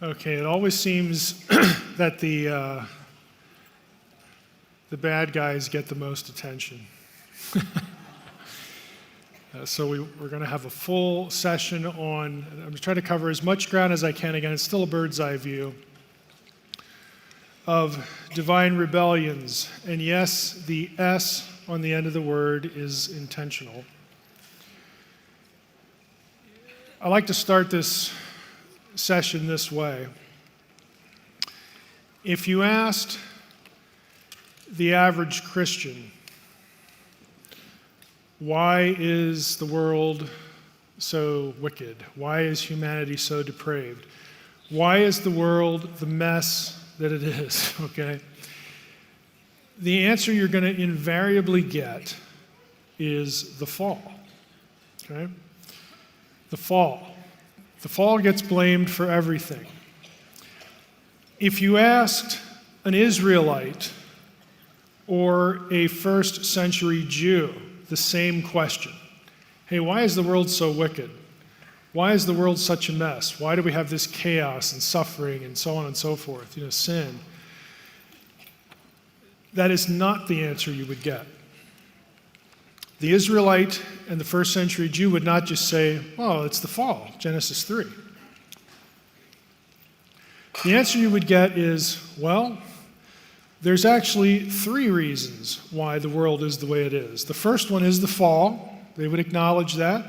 Okay, it always seems that the bad guys get the most attention. So we're going to have a full session on, I'm going to try to cover as much ground as I can. Again, it's still a bird's eye view of divine rebellions. And yes, the S on the end of the word is intentional. I like to start this session this way. If you asked the average Christian, why is the world so wicked? Why is humanity so depraved? Why is the world the mess that it is? Okay? The answer you're going to invariably get is the fall. Okay? The fall. The fall gets blamed for everything. If you asked an Israelite or a first century Jew the same question, hey, why is the world so wicked? Why is the world such a mess? Why do we have this chaos and suffering and so on and so forth, sin? That is not the answer you would get. The Israelite and the first century Jew would not just say, well, it's the fall, Genesis 3. The answer you would get is, well, there's actually three reasons why the world is the way it is. The first one is the fall. They would acknowledge that.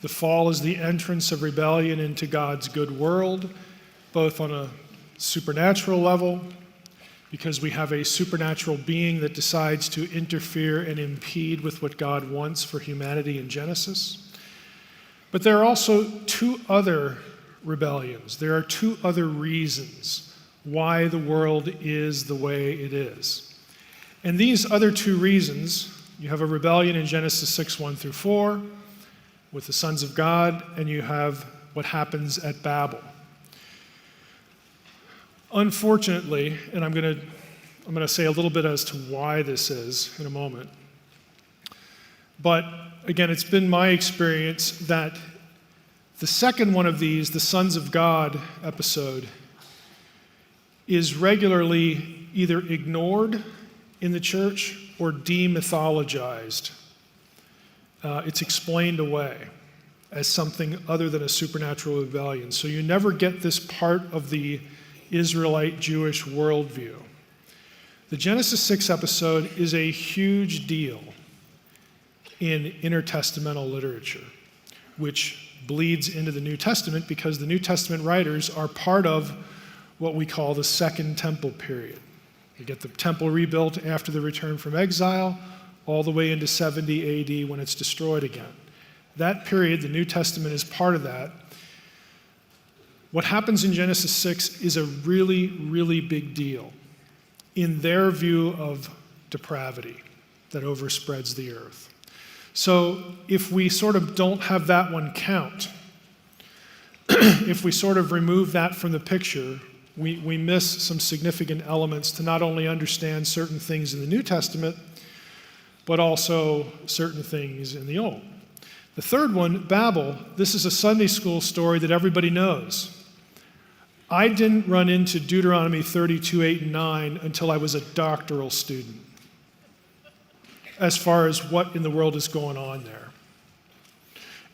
The fall is the entrance of rebellion into God's good world, both on a supernatural level, because we have a supernatural being that decides to interfere and impede with what God wants for humanity in Genesis. But there are also two other rebellions. There are two other reasons why the world is the way it is. And these other two reasons, you have a rebellion in Genesis 6, 1 through 4, with the sons of God, and you have what happens at Babel. Unfortunately, and I'm going to say a little bit as to why this is in a moment, but again, it's been my experience that the second one of these, the Sons of God episode, is regularly either ignored in the church or demythologized. It's explained away as something other than a supernatural rebellion. So you never get this part of the Israelite Jewish worldview. The Genesis 6 episode is a huge deal in intertestamental literature, which bleeds into the New Testament because the New Testament writers are part of what we call the Second Temple period. You get the temple rebuilt after the return from exile, all the way into 70 AD when it's destroyed again. That period, the New Testament is part of that. What happens in Genesis 6 is a really, really big deal in their view of depravity that overspreads the earth. So if we sort of don't have that one count, if we sort of remove that from the picture, we miss some significant elements to not only understand certain things in the New Testament, but also certain things in the Old. The third one, Babel, this is a Sunday school story that everybody knows. I didn't run into Deuteronomy 32, 8, and 9 until I was a doctoral student, as far as what in the world is going on there.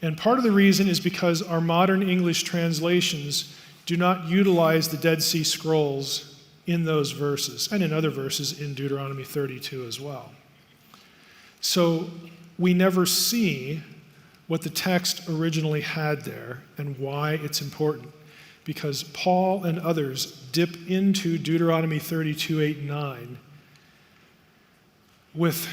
And part of the reason is because our modern English translations do not utilize the Dead Sea Scrolls in those verses, and in other verses in Deuteronomy 32 as well. So we never see what the text originally had there and why it's important. Because Paul and others dip into Deuteronomy 32, 8, and 9 with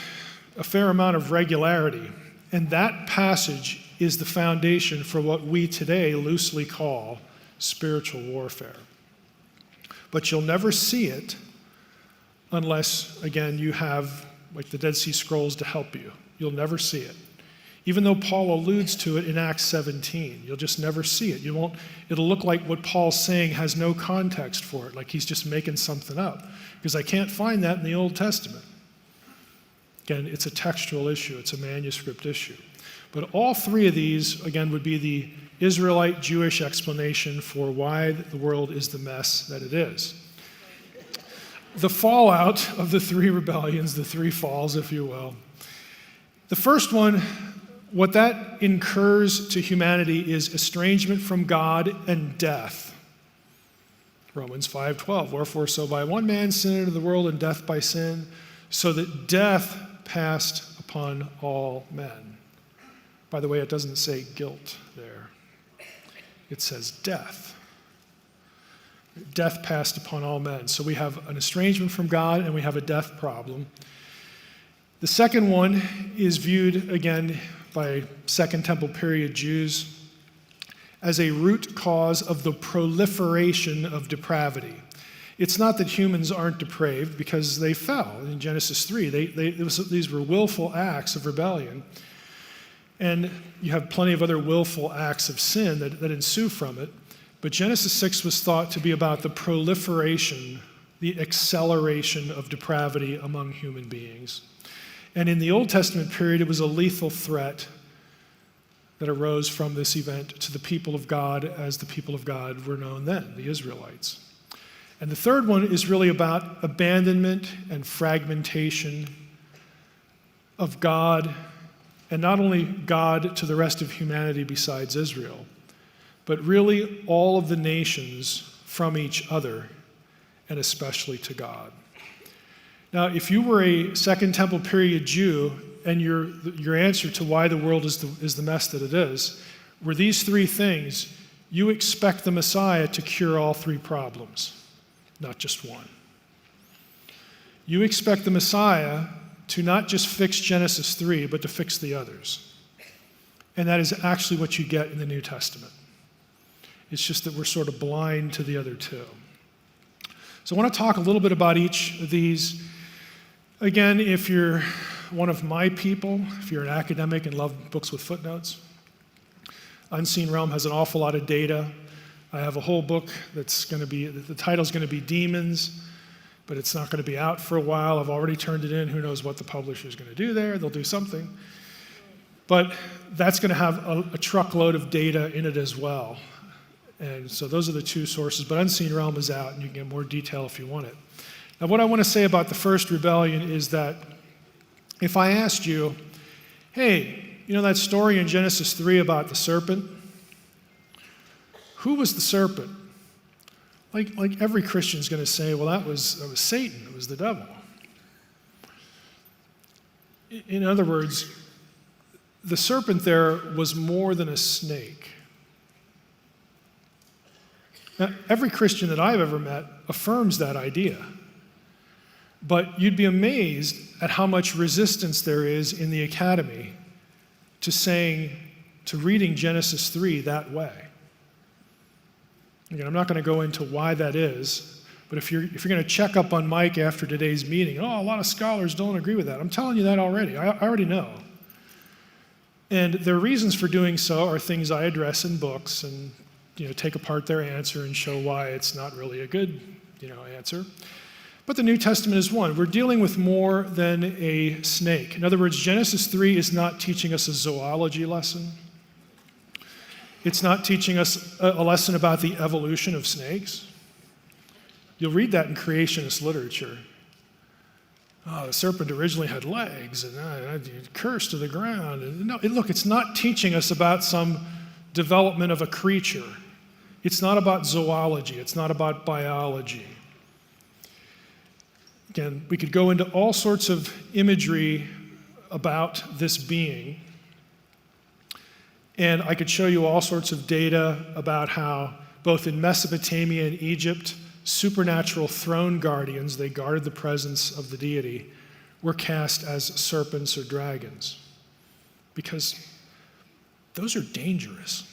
a fair amount of regularity. And that passage is the foundation for what we today loosely call spiritual warfare. But you'll never see it unless, again, you have like the Dead Sea Scrolls to help you. You'll never see it. Even though Paul alludes to it in Acts 17, you'll just never see it. It'll look like what Paul's saying has no context for it, like he's just making something up, because I can't find that in the Old Testament. Again, it's a textual issue, it's a manuscript issue. But all three of these, again, would be the Israelite Jewish explanation for why the world is the mess that it is. The fallout of the three rebellions, the three falls, if you will. The first one, what that incurs to humanity is estrangement from God and death. Romans 5:12, wherefore so by one man sin entered the world, and death by sin, so that death passed upon all men. By the way, it doesn't say guilt there. It says death. Death passed upon all men. So we have an estrangement from God and we have a death problem. The second one is viewed, again, by Second Temple period Jews as a root cause of the proliferation of depravity. It's not that humans aren't depraved, because they fell in Genesis 3. These were willful acts of rebellion. And you have plenty of other willful acts of sin that ensue from it. But Genesis 6 was thought to be about the proliferation, the acceleration of depravity among human beings. And in the Old Testament period, it was a lethal threat that arose from this event to the people of God as the people of God were known then, the Israelites. And the third one is really about abandonment and fragmentation of God, and not only God to the rest of humanity besides Israel, but really all of the nations from each other, and especially to God. Now, if you were a Second Temple period Jew, and your answer to why the world is the mess that it is, were these three things, you expect the Messiah to cure all three problems, not just one. You expect the Messiah to not just fix Genesis 3, but to fix the others. And that is actually what you get in the New Testament. It's just that we're sort of blind to the other two. So I want to talk a little bit about each of these. Again, if you're one of my people, if you're an academic and love books with footnotes, Unseen Realm has an awful lot of data. I have a whole book that's going to be, the title's going to be Demons, but it's not going to be out for a while. I've already turned it in. Who knows what the publisher's going to do there? They'll do something. But that's going to have a truckload of data in it as well. And so those are the two sources. But Unseen Realm is out, and you can get more detail if you want it. Now, what I want to say about the first rebellion is that if I asked you, hey, you know that story in Genesis 3 about the serpent? Who was the serpent? Like every Christian's going to say, well, that was Satan. It was the devil. In other words, the serpent there was more than a snake. Now, every Christian that I've ever met affirms that idea. But you'd be amazed at how much resistance there is in the academy to reading Genesis 3 that way. Again, I'm not going to go into why that is, but if you're going to check up on Mike after today's meeting, a lot of scholars don't agree with that. I'm telling you that already. I already know. And their reasons for doing so are things I address in books, and take apart their answer and show why it's not really a good answer. But the New Testament is one. We're dealing with more than a snake. In other words, Genesis 3 is not teaching us a zoology lesson. It's not teaching us a lesson about the evolution of snakes. You'll read that in creationist literature. The serpent originally had legs, and cursed to the ground. And no, look, it's not teaching us about some development of a creature. It's not about zoology. It's not about biology. Again, we could go into all sorts of imagery about this being, and I could show you all sorts of data about how both in Mesopotamia and Egypt, supernatural throne guardians, they guarded the presence of the deity, were cast as serpents or dragons, because those are dangerous.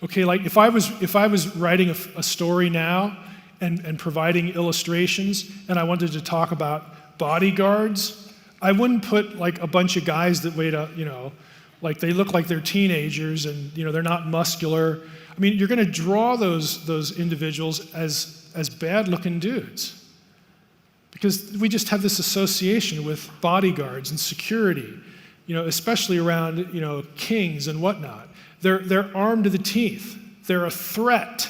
Okay, like if I was writing a story now and providing illustrations, and I wanted to talk about bodyguards, I wouldn't put like a bunch of guys that weigh like they look like they're teenagers and they're not muscular. I mean, you're going to draw those individuals as bad-looking dudes, because we just have this association with bodyguards and security, especially around kings and whatnot. They're armed to the teeth. They're a threat.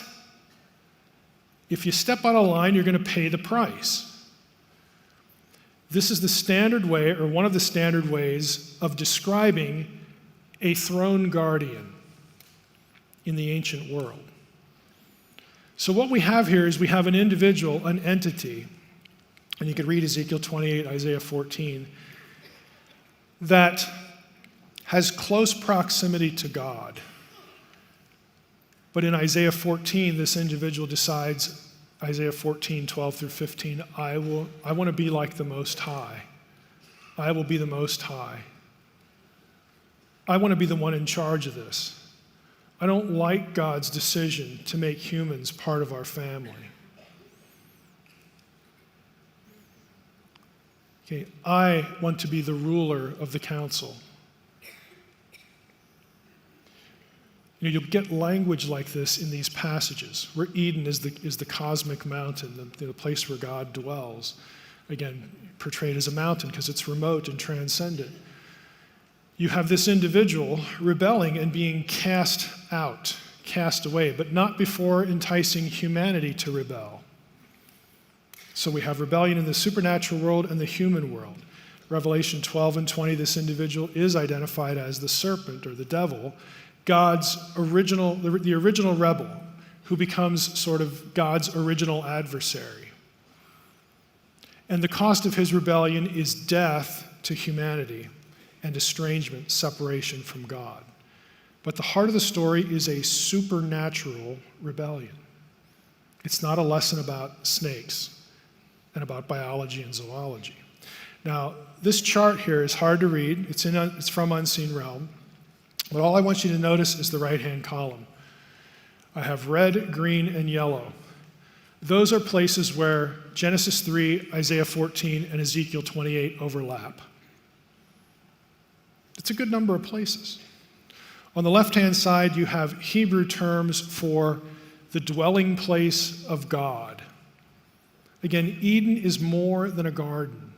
If you step out of line, you're going to pay the price. This is the standard way, or one of the standard ways, of describing a throne guardian in the ancient world. So what we have here is we have an individual, an entity, and you could read Ezekiel 28, Isaiah 14, that has close proximity to God. But in Isaiah 14, this individual decides, Isaiah 14, 12 through 15, I want to be like the Most High. I will be the Most High. I want to be the one in charge of this. I don't like God's decision to make humans part of our family. Okay, I want to be the ruler of the council. You'll get language like this in these passages, where Eden is the cosmic mountain, the place where God dwells. Again, portrayed as a mountain because it's remote and transcendent. You have this individual rebelling and being cast out, cast away, but not before enticing humanity to rebel. So we have rebellion in the supernatural world and the human world. Revelation 12 and 20, this individual is identified as the serpent or the devil, God's original, the original rebel, who becomes sort of God's original adversary. And the cost of his rebellion is death to humanity and estrangement, separation from God. But the heart of the story is a supernatural rebellion. It's not a lesson about snakes and about biology and zoology. Now, this chart here is hard to read. It's from Unseen Realm. But all I want you to notice is the right-hand column. I have red, green, and yellow. Those are places where Genesis 3, Isaiah 14, and Ezekiel 28 overlap. It's a good number of places. On the left-hand side, you have Hebrew terms for the dwelling place of God. Again, Eden is more than a garden.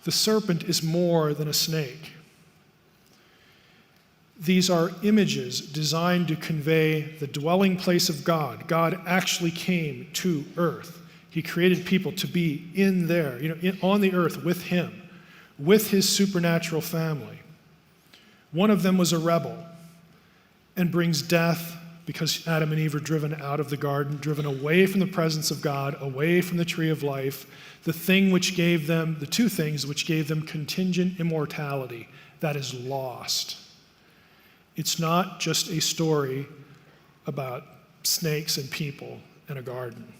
The serpent is more than a snake. These are images designed to convey the dwelling place of God. God actually came to earth. He created people to be in there, on the earth with him, with his supernatural family. One of them was a rebel and brings death because Adam and Eve are driven out of the garden, driven away from the presence of God, away from the tree of life, the two things which gave them contingent immortality that is lost. It's not just a story about snakes and people and a garden.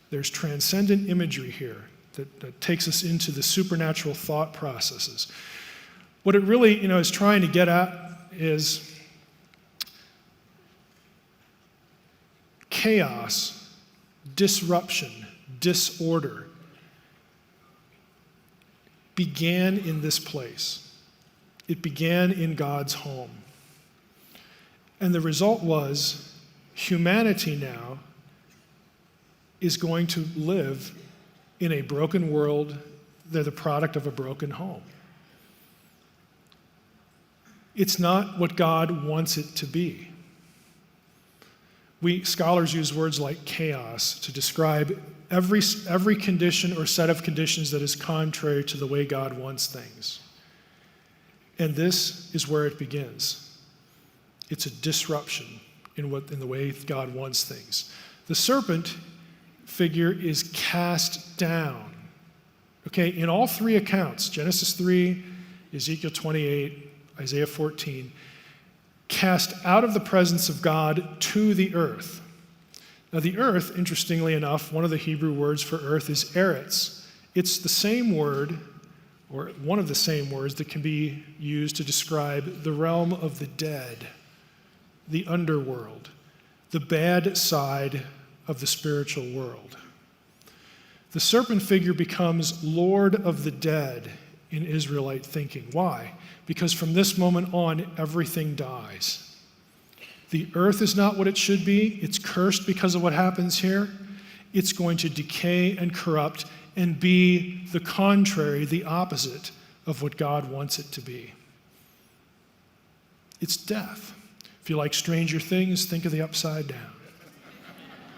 There's transcendent imagery here that takes us into the supernatural thought processes. What it really, is trying to get at is chaos, disruption, disorder began in this place. It began in God's home. And the result was humanity now is going to live in a broken world. They're the product of a broken home. It's not what God wants it to be. Scholars use words like chaos to describe every condition or set of conditions that is contrary to the way God wants things. And this is where it begins. It's a disruption in the way God wants things. The serpent figure is cast down. Okay, in all three accounts, Genesis 3, Ezekiel 28, Isaiah 14, cast out of the presence of God to the earth. Now the earth, interestingly enough, one of the Hebrew words for earth is eretz. It's the same word, or one of the same words that can be used to describe the realm of the dead, the underworld, the bad side of the spiritual world. The serpent figure becomes Lord of the dead in Israelite thinking. Why? Because from this moment on, everything dies. The earth is not what it should be. It's cursed because of what happens here. It's going to decay and corrupt and be the contrary, the opposite of what God wants it to be. It's death. If you like Stranger Things, think of the upside down.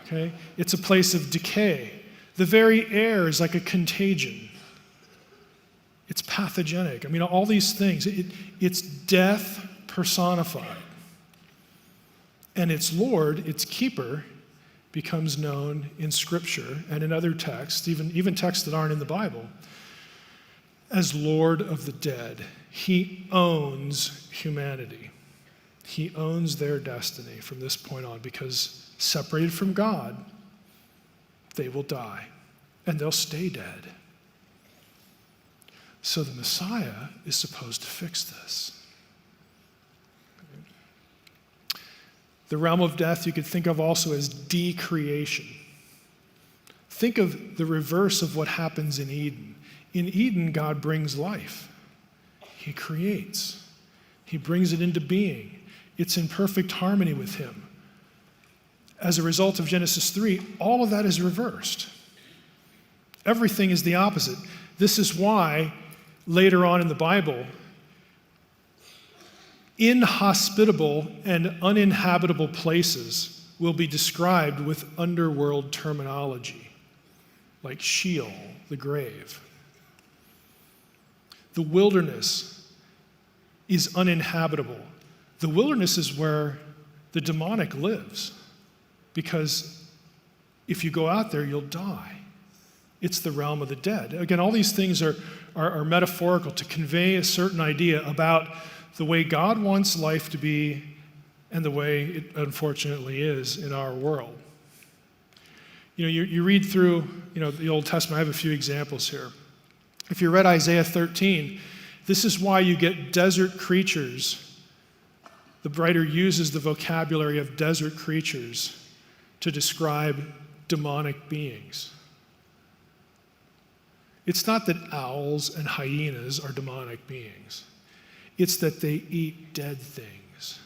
Okay? It's a place of decay. The very air is like a contagion. It's pathogenic. I mean, all these things. It's death personified. And its Lord, its keeper, becomes known in Scripture and in other texts, even texts that aren't in the Bible, as Lord of the dead. He owns humanity. He owns their destiny from this point on, because separated from God, they will die, and they'll stay dead. So the Messiah is supposed to fix this. The realm of death you could think of also as decreation. Think of the reverse of what happens in Eden. In Eden, God brings life. He creates. He brings it into being. It's in perfect harmony with him. As a result of Genesis 3, all of that is reversed. Everything is the opposite. This is why later on in the Bible, inhospitable and uninhabitable places will be described with underworld terminology, like Sheol, the grave. The wilderness is uninhabitable. The wilderness is where the demonic lives, because if you go out there, you'll die. It's the realm of the dead. Again, all these things are metaphorical to convey a certain idea about the way God wants life to be and the way it unfortunately is in our world. You know, you read through, the Old Testament. I have a few examples here. If you read Isaiah 13, this is why you get desert creatures. The writer uses the vocabulary of desert creatures to describe demonic beings. It's not that owls and hyenas are demonic beings. It's that they eat dead things.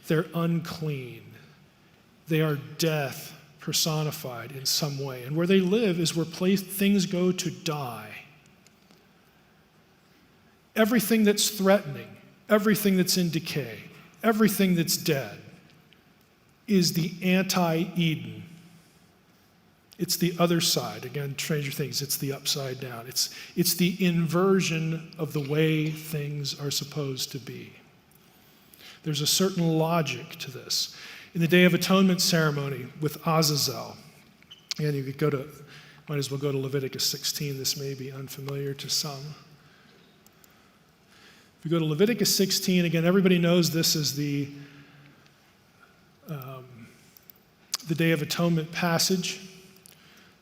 They're unclean. They are death personified in some way. And where they live is where things go to die. Everything that's threatening, everything that's in decay, everything that's dead is the anti-Eden. It's the other side. Again, Stranger Things, it's the upside down. It's the inversion of the way things are supposed to be. There's a certain logic to this. In the Day of Atonement ceremony with Azazel, and you could might as well go to Leviticus 16. This may be unfamiliar to some. If you go to Leviticus 16, again, everybody knows this is the Day of Atonement passage.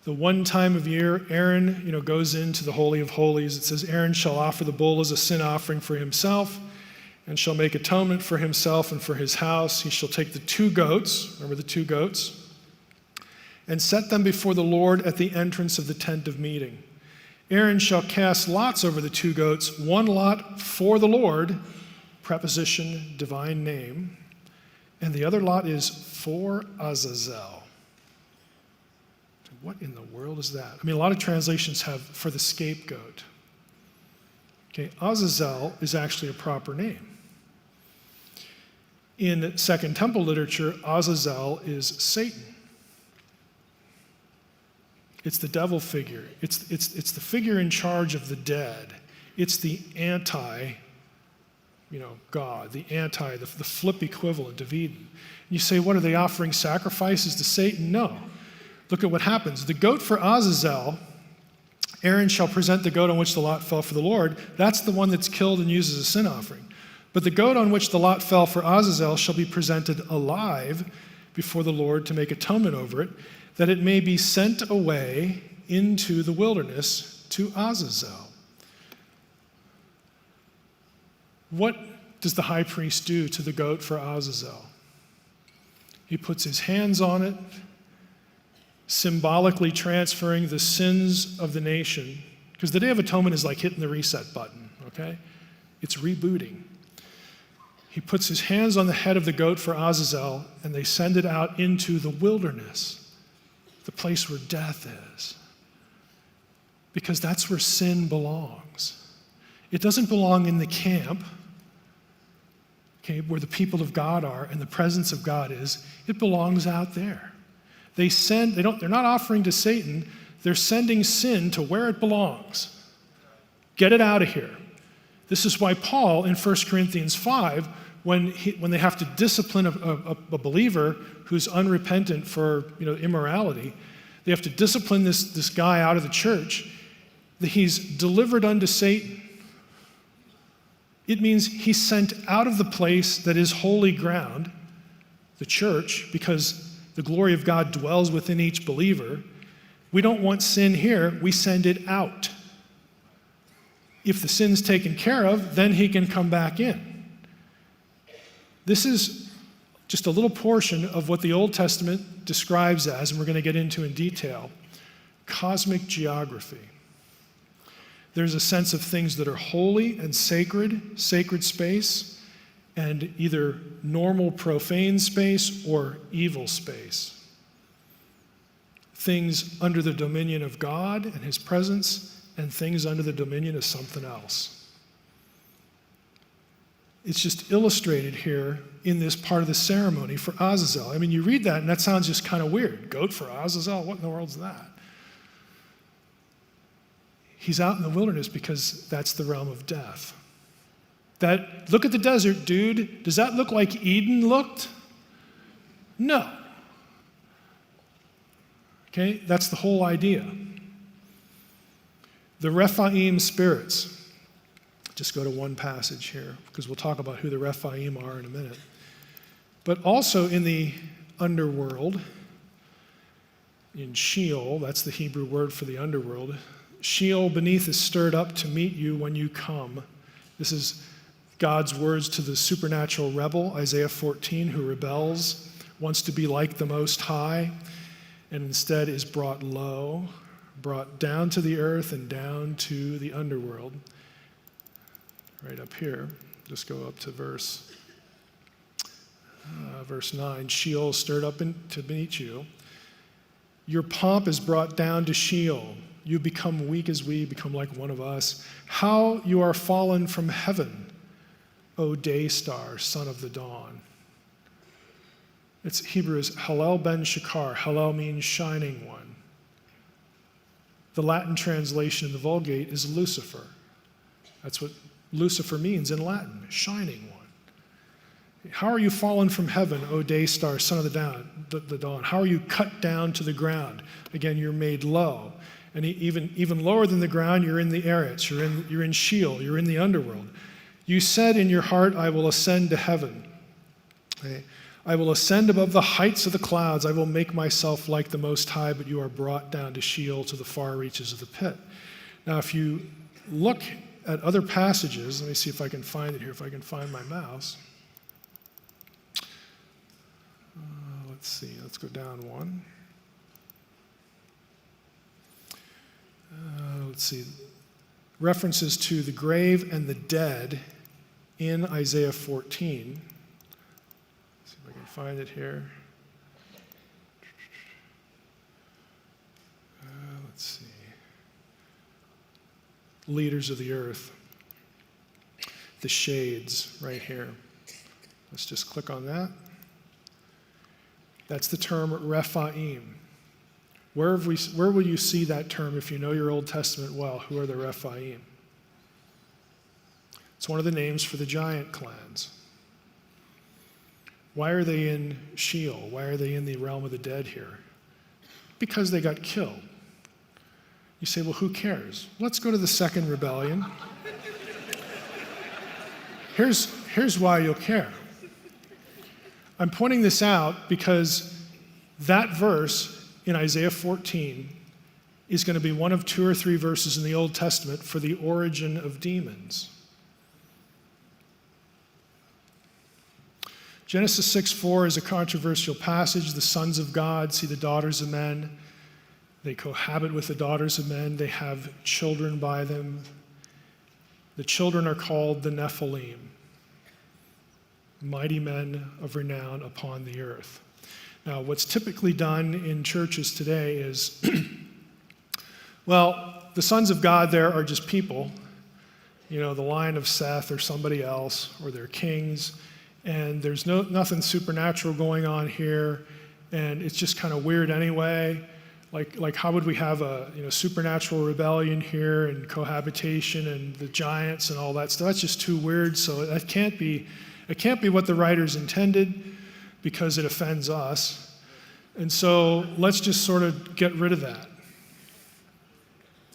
The one time of year, Aaron, goes into the Holy of Holies. It says, Aaron shall offer the bull as a sin offering for himself, and shall make atonement for himself and for his house. He shall take the 2 goats, remember the 2 goats, and set them before the Lord at the entrance of the tent of meeting. Aaron shall cast lots over the 2 goats, 1 lot for the Lord, preposition, divine name, and the other lot is for Azazel. What in the world is that? I mean, a lot of translations have for the scapegoat. Okay, Azazel is actually a proper name. In Second Temple literature, Azazel is Satan. It's the devil figure. It's the figure in charge of the dead. It's the anti, God, the flip equivalent of Eden. And you say, what, are they offering sacrifices to Satan? No. Look at what happens. The goat for Azazel, Aaron shall present the goat on which the lot fell for the Lord. That's the one that's killed and used as a sin offering. But the goat on which the lot fell for Azazel shall be presented alive before the Lord to make atonement over it, that it may be sent away into the wilderness to Azazel. What does the high priest do to the goat for Azazel? He puts his hands on it, symbolically transferring the sins of the nation, because the Day of Atonement is like hitting the reset button, okay? It's rebooting. He puts his hands on the head of the goat for Azazel, and they send it out into the wilderness, the place where death is, because that's where sin belongs. It doesn't belong in the camp. okay, where the people of God are and the presence of God is, it belongs out there. They're not offering to Satan, they're sending sin to where it belongs. Get it out of here. This is why Paul in 1 Corinthians 5, when they have to discipline a believer who's unrepentant for immorality, they have to discipline this guy out of the church, that he's delivered unto Satan. It means he's sent out of the place that is holy ground, the church, because the glory of God dwells within each believer. We don't want sin here, we send it out. If the sin's taken care of, then he can come back in. This is just a little portion of what the Old Testament describes as, and we're going to get into in detail, cosmic geography. There's a sense of things that are holy and sacred space, and either normal profane space or evil space. Things under the dominion of God and his presence, and things under the dominion of something else. It's just illustrated here in this part of the ceremony for Azazel. I mean, you read that and that sounds just kind of weird. Goat for Azazel? What in the world's that? He's out in the wilderness because that's the realm of death. Look at the desert, dude. Does that look like Eden looked? No. Okay, that's the whole idea. The Rephaim spirits. Just go to one passage here, because we'll talk about who the Rephaim are in a minute. But also in the underworld, in Sheol, that's the Hebrew word for the underworld, Sheol beneath is stirred up to meet you when you come. This is God's words to the supernatural rebel, Isaiah 14, who rebels, wants to be like the Most High, and instead is brought low, brought down to the earth and down to the underworld. Right up here, just go up to verse 9. Sheol stirred up to meet you. Your pomp is brought down to Sheol. You become weak as we, become like one of us. How you are fallen from heaven, O day star, son of the dawn. Its Hebrew is Hallel ben Shakar. Hallel means shining one. The Latin translation in the Vulgate is Lucifer. That's what Lucifer means in Latin, shining one. How are you fallen from heaven, O day star, son of the dawn? How are you cut down to the ground? Again, you're made low. And even lower than the ground, you're in the Eretz, you're in Sheol, you're in the underworld. You said in your heart, I will ascend to heaven. Okay? I will ascend above the heights of the clouds. I will make myself like the Most High, but you are brought down to Sheol, to the far reaches of the pit. Now, if you look at other passages, let me see if I can find it here, if I can find my mouse. Let's see, let's go down one. Let's see, references to the grave and the dead in Isaiah 14. Let's see if I can find it here. Let's see. Leaders of the earth. The shades right here. Let's just click on that. That's the term Rephaim. Where will you see that term if you know your Old Testament well? Who are the Rephaim? It's one of the names for the giant clans. Why are they in Sheol? Why are they in the realm of the dead here? Because they got killed. You say, well, who cares? Let's go to the second rebellion. Here's why you'll care. I'm pointing this out because that verse in Isaiah 14 is going to be one of 2 or 3 verses in the Old Testament for the origin of demons. Genesis 6:4 is a controversial passage. The sons of God see the daughters of men. They cohabit with the daughters of men. They have children by them. The children are called the Nephilim, mighty men of renown upon the earth. Now, what's typically done in churches today is, well, the sons of God there are just people, the line of Seth or somebody else, or they're kings, and there's nothing supernatural going on here, and it's just kind of weird anyway. Like how would we have a supernatural rebellion here and cohabitation and the giants and all that stuff? That's just too weird. So it can't be what the writers intended because it offends us. And so let's just sort of get rid of that.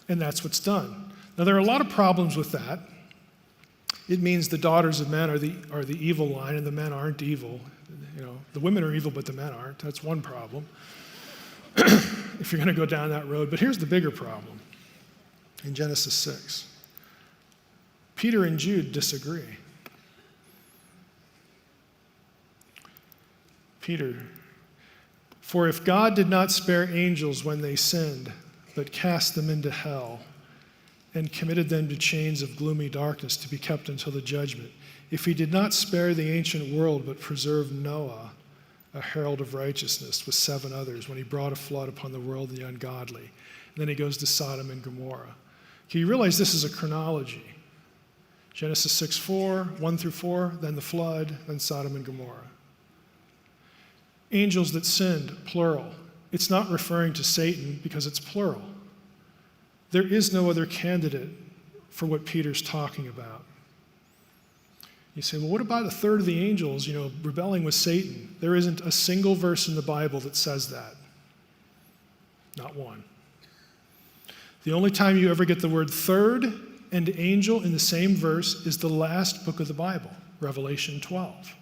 And that's what's done. Now there are a lot of problems with that. It means the daughters of men are the evil line, and the men aren't evil. The women are evil, but the men aren't. That's one problem. If you're going to go down that road. But here's the bigger problem. In Genesis 6, Peter and Jude disagree. Peter, for if God did not spare angels when they sinned, but cast them into hell, and committed them to chains of gloomy darkness to be kept until the judgment, if he did not spare the ancient world, but preserved Noah, a herald of righteousness, with 7 others, when he brought a flood upon the world of the ungodly. And then he goes to Sodom and Gomorrah. Okay, you realize this is a chronology. Genesis 6:4, 1 through 4, then the flood, then Sodom and Gomorrah. Angels that sinned, plural. It's not referring to Satan because it's plural. There is no other candidate for what Peter's talking about. You say, well, what about a third of the angels, rebelling with Satan? There isn't a single verse in the Bible that says that. Not one. The only time you ever get the word third and angel in the same verse is the last book of the Bible, Revelation 12,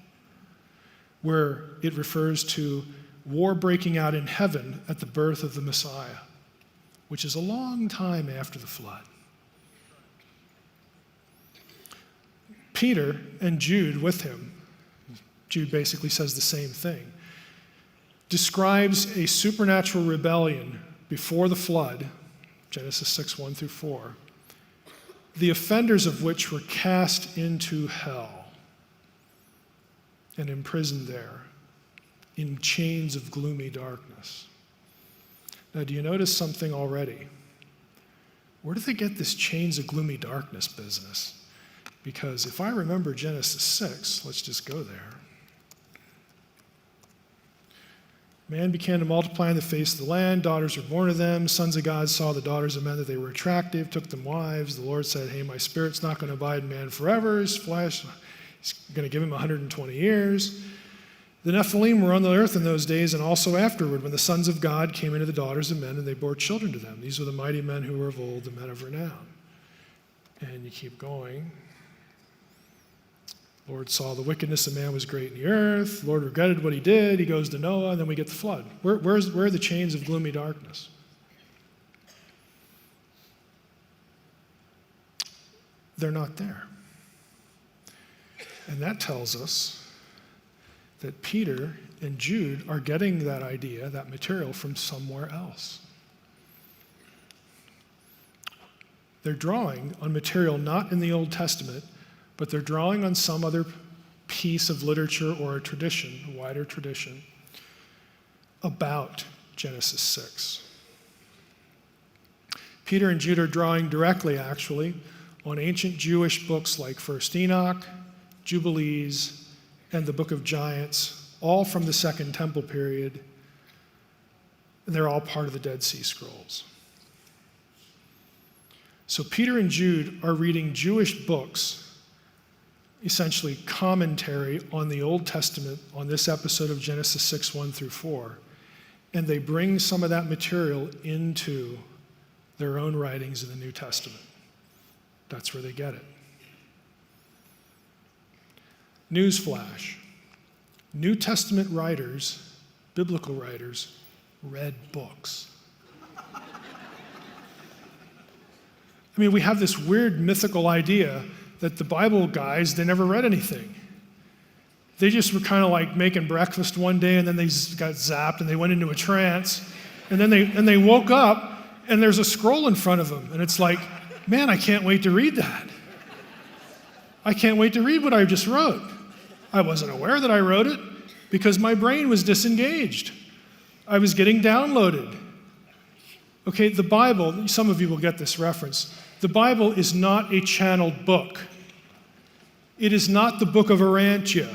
where it refers to war breaking out in heaven at the birth of the Messiah, which is a long time after the flood. Peter and Jude with him, Jude basically says the same thing, describes a supernatural rebellion before the flood, Genesis 6, 1 through 4, the offenders of which were cast into hell and imprisoned there in chains of gloomy darkness. Now, do you notice something already? Where do they get this chains of gloomy darkness business? Because if I remember Genesis 6, let's just go there. Man began to multiply on the face of the land. Daughters were born to them. Sons of God saw the daughters of men that they were attractive, took them wives. The Lord said, hey, my spirit's not going to abide in man forever. His flesh, he's going to give him 120 years. The Nephilim were on the earth in those days and also afterward when the sons of God came into the daughters of men and they bore children to them. These were the mighty men who were of old, the men of renown. And you keep going. Lord saw the wickedness of man was great in the earth. Lord regretted what he did. He goes to Noah, and then we get the flood. Where are the chains of gloomy darkness? They're not there. And that tells us that Peter and Jude are getting that idea, that material, from somewhere else. They're drawing on material not in the Old Testament, but they're drawing on some other piece of literature or a tradition, a wider tradition, about Genesis 6. Peter and Jude are drawing directly, actually, on ancient Jewish books like 1st Enoch, Jubilees, and the Book of Giants, all from the Second Temple period, and they're all part of the Dead Sea Scrolls. So Peter and Jude are reading Jewish books, essentially commentary on the Old Testament, on this episode of Genesis 6, 1 through 4, and they bring some of that material into their own writings in the New Testament. That's where they get it. Newsflash. New Testament writers, biblical writers, read books. I mean, we have this weird mythical idea that the Bible guys, they never read anything. They just were kind of like making breakfast one day and then they got zapped and they went into a trance. And then they woke up and there's a scroll in front of them. And it's like, man, I can't wait to read that. I can't wait to read what I just wrote. I wasn't aware that I wrote it because my brain was disengaged. I was getting downloaded. Okay, the Bible, some of you will get this reference. The Bible is not a channeled book. It is not the book of Arantia.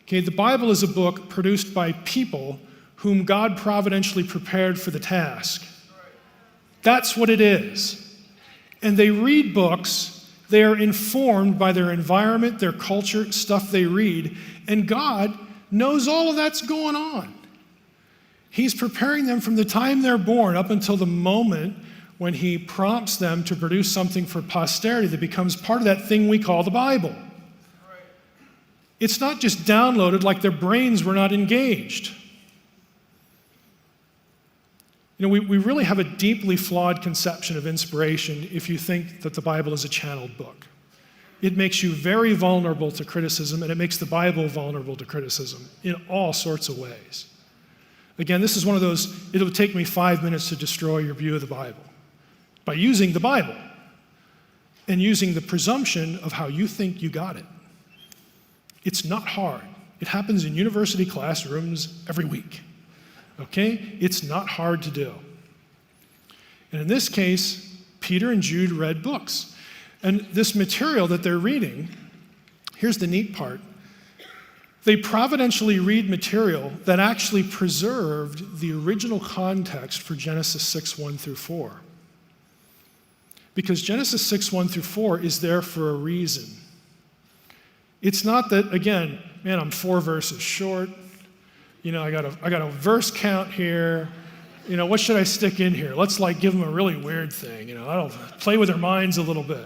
Okay, the Bible is a book produced by people whom God providentially prepared for the task. That's what it is. And they read books, they are informed by their environment, their culture, stuff they read, and God knows all of that's going on. He's preparing them from the time they're born up until the moment when he prompts them to produce something for posterity that becomes part of that thing we call the Bible. It's not just downloaded like their brains were not engaged. You know, we really have a deeply flawed conception of inspiration if you think that the Bible is a channeled book. It makes you very vulnerable to criticism, and it makes the Bible vulnerable to criticism in all sorts of ways. Again, this is one of those, it'll take me 5 minutes to destroy your view of the Bible. By using the Bible and using the presumption of how you think you got it. It's not hard. It happens in university classrooms every week. Okay? It's not hard to do. And in this case, Peter and Jude read books. And this material that they're reading, here's the neat part. They providentially read material that actually preserved the original context for Genesis 6:1-4. Because Genesis 6:1-4 is there for a reason. It's not that, again, man, I'm 4 verses short. You know, I got a verse count here. You know, what should I stick in here? Let's give them a really weird thing. You know, I'll play with their minds a little bit.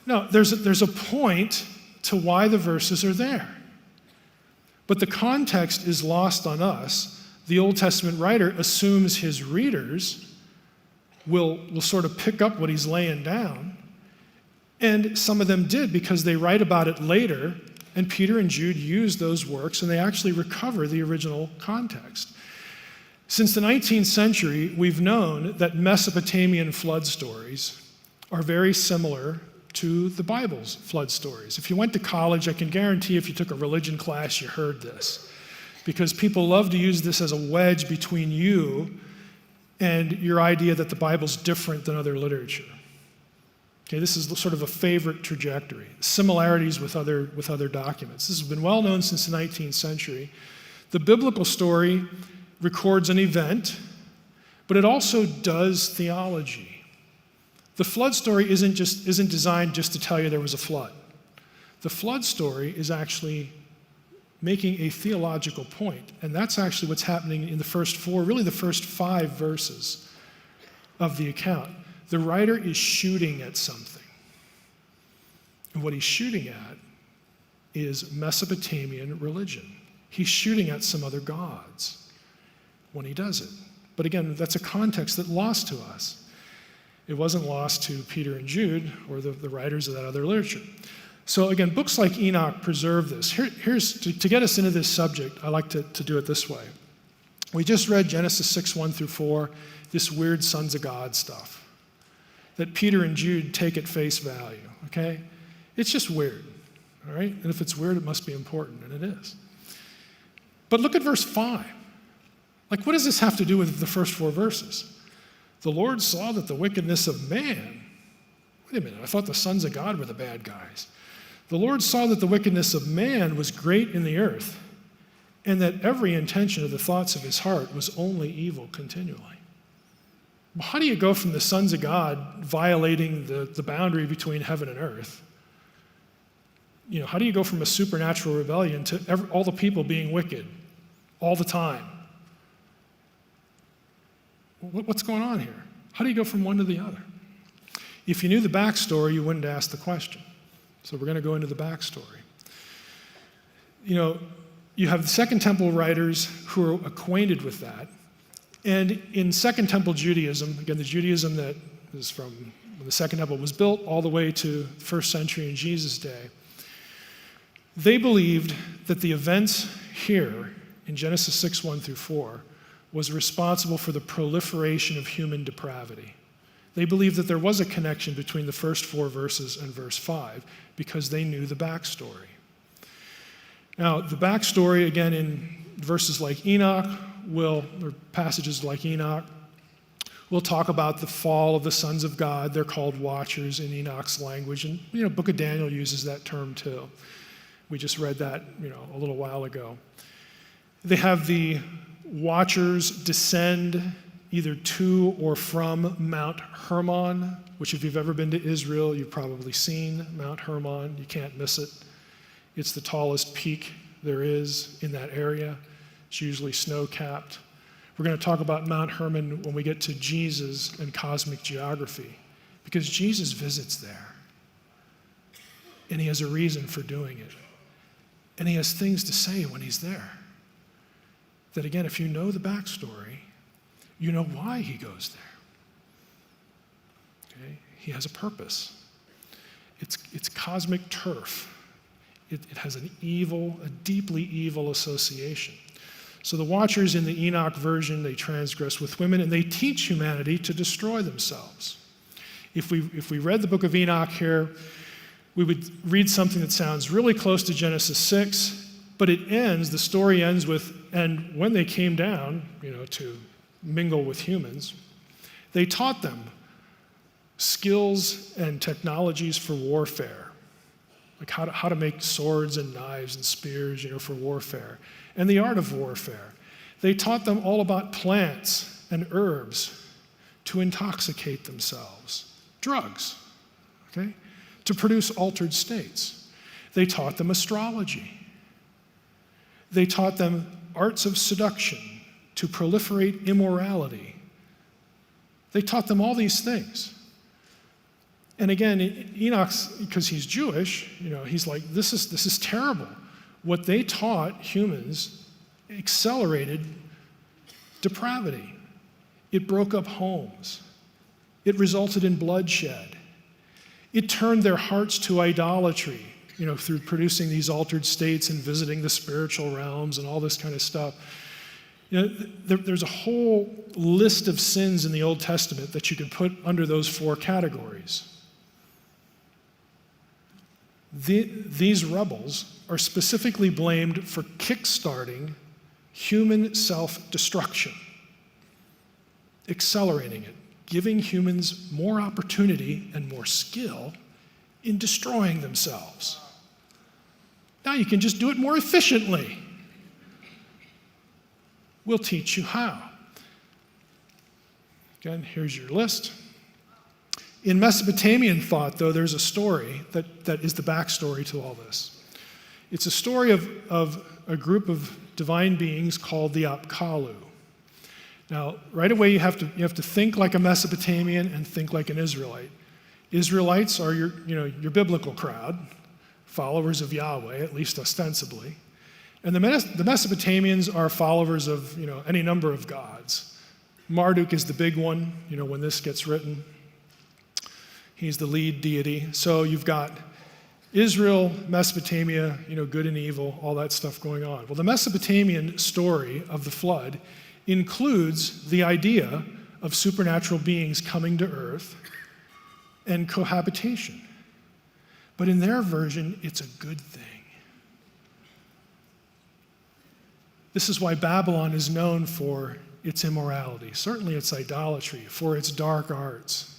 No, there's a point to why the verses are there. But the context is lost on us. The Old Testament writer assumes his readers will sort of pick up what he's laying down. And some of them did because they write about it later, and Peter and Jude use those works, and they actually recover the original context. Since the 19th century, we've known that Mesopotamian flood stories are very similar to the Bible's flood stories. If you went to college, I can guarantee if you took a religion class, you heard this. Because people love to use this as a wedge between you and your idea that the Bible's different than other literature. Okay, this is sort of a favorite trajectory. Similarities with other documents. This has been well known since the 19th century. The biblical story records an event, but it also does theology. The flood story isn't designed just to tell you there was a flood. The flood story is actually making a theological point, and that's actually what's happening in the first 4, really the first 5 verses of the account. The writer is shooting at something. And what he's shooting at is Mesopotamian religion. He's shooting at some other gods when he does it. But again, that's a context that's lost to us. It wasn't lost to Peter and Jude or the writers of that other literature. So again, books like Enoch preserve this. Here's to get us into this subject, I like to do it this way. We just read Genesis 6:1-4, this weird sons of God stuff that Peter and Jude take at face value, okay? It's just weird, all right? And if it's weird, it must be important, and it is. But look at verse 5. What does this have to do with the first 4 verses? The Lord saw that the wickedness of man, wait a minute, I thought the sons of God were the bad guys. The Lord saw that the wickedness of man was great in the earth, and that every intention of the thoughts of his heart was only evil continually. Well, how do you go from the sons of God violating the boundary between heaven and earth? You know, how do you go from a supernatural rebellion to all the people being wicked all the time? What's going on here? How do you go from one to the other? If you knew the backstory, you wouldn't ask the question. So we're going to go into the backstory. You know, you have the Second Temple writers who are acquainted with that. And in Second Temple Judaism, again, the Judaism that is from when the Second Temple was built all the way to the 1st century in Jesus' day, they believed that the events here in Genesis 6:1-4 was responsible for the proliferation of human depravity. They believed that there was a connection between the first 4 verses and verse 5 because they knew the backstory. Now, the backstory, again, in verses like Enoch, or passages like Enoch, will talk about the fall of the sons of God. They're called watchers in Enoch's language, and Book of Daniel uses that term too. We just read that, a little while ago. They have the watchers descend either to or from Mount Hermon, which if you've ever been to Israel, you've probably seen Mount Hermon. You can't miss it. It's the tallest peak there is in that area. It's usually snow-capped. We're going to talk about Mount Hermon when we get to Jesus and cosmic geography, because Jesus visits there. And he has a reason for doing it. And he has things to say when he's there. That again, if you know the backstory, you know why he goes there. Okay? He has a purpose. It's cosmic turf. It has a deeply evil association. So the watchers in the Enoch version, they transgress with women, and they teach humanity to destroy themselves. If we read the book of Enoch here, we would read something that sounds really close to Genesis 6, but the story ends with, and when they came down, to mingle with humans, they taught them skills and technologies for warfare, like how to make swords and knives and spears, for warfare, and the art of warfare. They taught them all about plants and herbs to intoxicate themselves, drugs, okay, to produce altered states. They taught them astrology. They taught them arts of seduction to proliferate immorality. They taught them all these things. And again, Enoch's, because he's Jewish, he's like, this is terrible. What they taught humans accelerated depravity. It broke up homes. It resulted in bloodshed. It turned their hearts to idolatry, through producing these altered states and visiting the spiritual realms and all this kind of stuff. There's a whole list of sins in the Old Testament that you can put under those 4 categories. These rebels are specifically blamed for kickstarting human self-destruction, accelerating it, giving humans more opportunity and more skill in destroying themselves. Now you can just do it more efficiently. We'll teach you how. Again, here's your list. In Mesopotamian thought, though, there's a story that is the backstory to all this. It's a story of a group of divine beings called the Apkallu. Now, right away, you have to think like a Mesopotamian and think like an Israelite. Israelites are your biblical crowd, followers of Yahweh, at least ostensibly. And the Mesopotamians are followers of any number of gods. Marduk is the big one, when this gets written. He's the lead deity. So you've got Israel, Mesopotamia, good and evil, all that stuff going on. Well, the Mesopotamian story of the flood includes the idea of supernatural beings coming to earth and cohabitation. But in their version, it's a good thing. This is why Babylon is known for its immorality, certainly its idolatry, for its dark arts.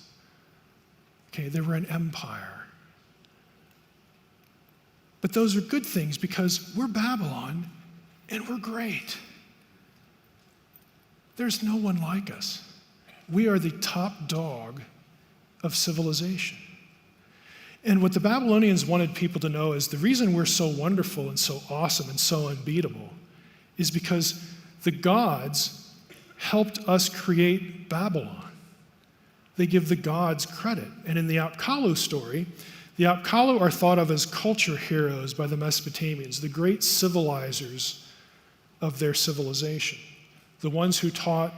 Okay, they were an empire. But those are good things because we're Babylon and we're great. There's no one like us. We are the top dog of civilization. And what the Babylonians wanted people to know is the reason we're so wonderful and so awesome and so unbeatable is because the gods helped us create Babylon. They give the gods credit. And in the Apkallu story, the Apkallu are thought of as culture heroes by the Mesopotamians, the great civilizers of their civilization, the ones who taught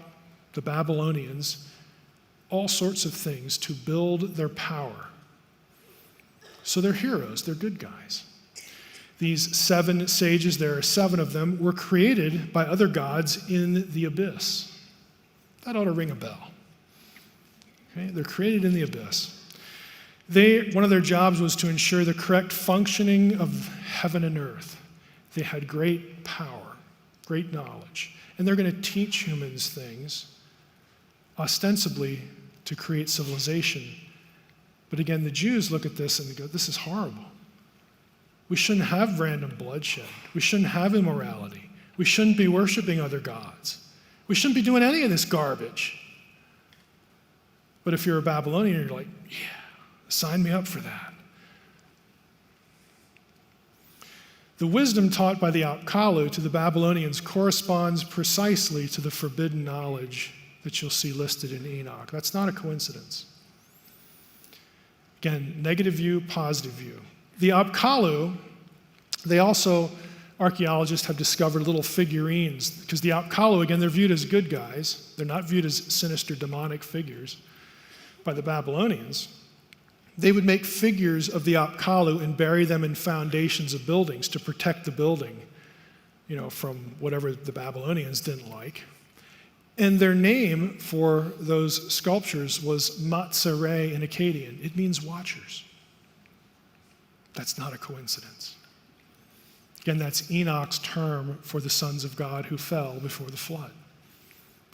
the Babylonians all sorts of things to build their power. So they're heroes, they're good guys. These 7 sages, there are 7 of them, were created by other gods in the abyss. That ought to ring a bell. Okay? They're created in the abyss. One of their jobs was to ensure the correct functioning of heaven and earth. They had great power, great knowledge, and they're going to teach humans things, ostensibly to create civilization. But again, the Jews look at this and they go, this is horrible. We shouldn't have random bloodshed. We shouldn't have immorality. We shouldn't be worshiping other gods. We shouldn't be doing any of this garbage. But if you're a Babylonian, you're like, yeah, sign me up for that. The wisdom taught by the Apkallu to the Babylonians corresponds precisely to the forbidden knowledge that you'll see listed in Enoch. That's not a coincidence. Again, negative view, positive view. The Apkallu, they also, archaeologists have discovered little figurines, because the Apkallu, again, they're viewed as good guys. They're not viewed as sinister demonic figures by the Babylonians. They would make figures of the Apkallu and bury them in foundations of buildings to protect the building, from whatever the Babylonians didn't like. And their name for those sculptures was Matsare in Akkadian. It means watchers. That's not a coincidence. Again, that's Enoch's term for the sons of God who fell before the flood.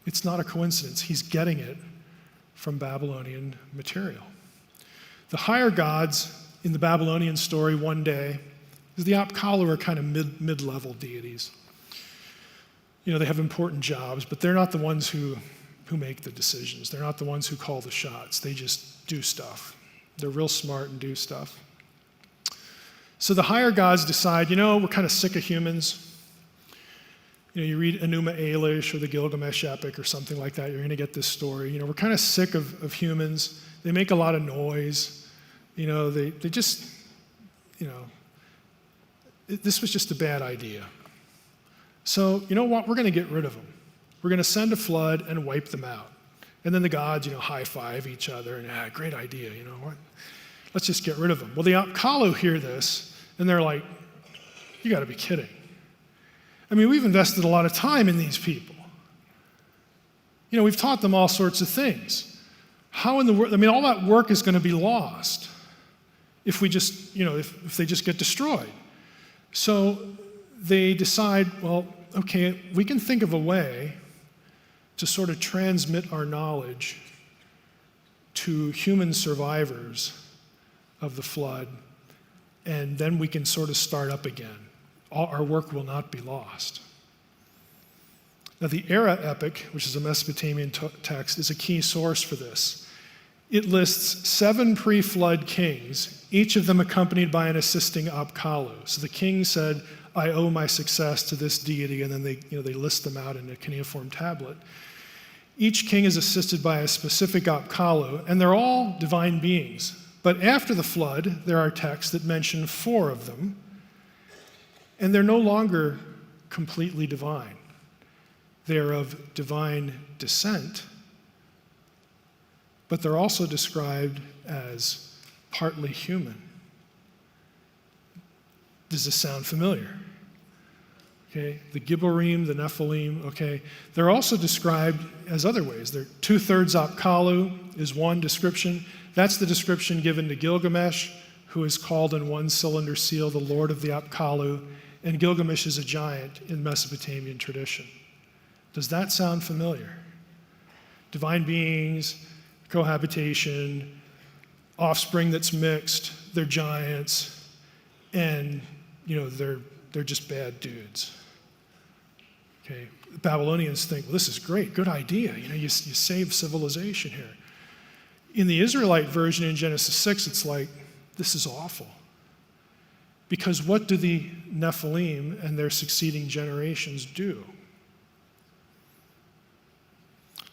It's not a coincidence. He's getting it from Babylonian material. The higher gods in the Babylonian story one day, because the Apkallu are kind of mid-level deities. They have important jobs, but they're not the ones who make the decisions. They're not the ones who call the shots. They just do stuff. They're real smart and do stuff. So the higher gods decide, we're kind of sick of humans. You read Enuma Elish or the Gilgamesh epic or something like that, you're going to get this story. We're kind of sick of humans. They make a lot of noise. They just, this was just a bad idea. So, you know what? We're going to get rid of them. We're going to send a flood and wipe them out. And then the gods, high-five each other, and great idea, what? Let's just get rid of them. Well, the Apkallu hear this, and they're like, you got to be kidding. I mean, we've invested a lot of time in these people. We've taught them all sorts of things. How in the world, all that work is going to be lost if we just, if they just get destroyed. So they decide, well, okay, we can think of a way to sort of transmit our knowledge to human survivors of the flood, and then we can sort of start up again. Our work will not be lost. Now, the Era epic, which is a Mesopotamian text, is a key source for this. It lists 7 pre-flood kings, each of them accompanied by an assisting Apkallu. So the king said, I owe my success to this deity, and then they list them out in a cuneiform tablet. Each king is assisted by a specific Apkallu, and they're all divine beings. But after the flood, there are texts that mention 4 of them, and they're no longer completely divine. They're of divine descent, but they're also described as partly human. Does this sound familiar? Okay, the Gibborim, the Nephilim, okay. They're also described as other ways. They're 2/3 Apkallu is one description. That's the description given to Gilgamesh, who is called in one cylinder seal the Lord of the Apkallu, and Gilgamesh is a giant in Mesopotamian tradition. Does that sound familiar? Divine beings, cohabitation, offspring that's mixed, they're giants, and they're just bad dudes. Okay, the Babylonians think, well, this is great, good idea. You save civilization here. In the Israelite version in Genesis 6, it's like, this is awful. Because what do the Nephilim and their succeeding generations do?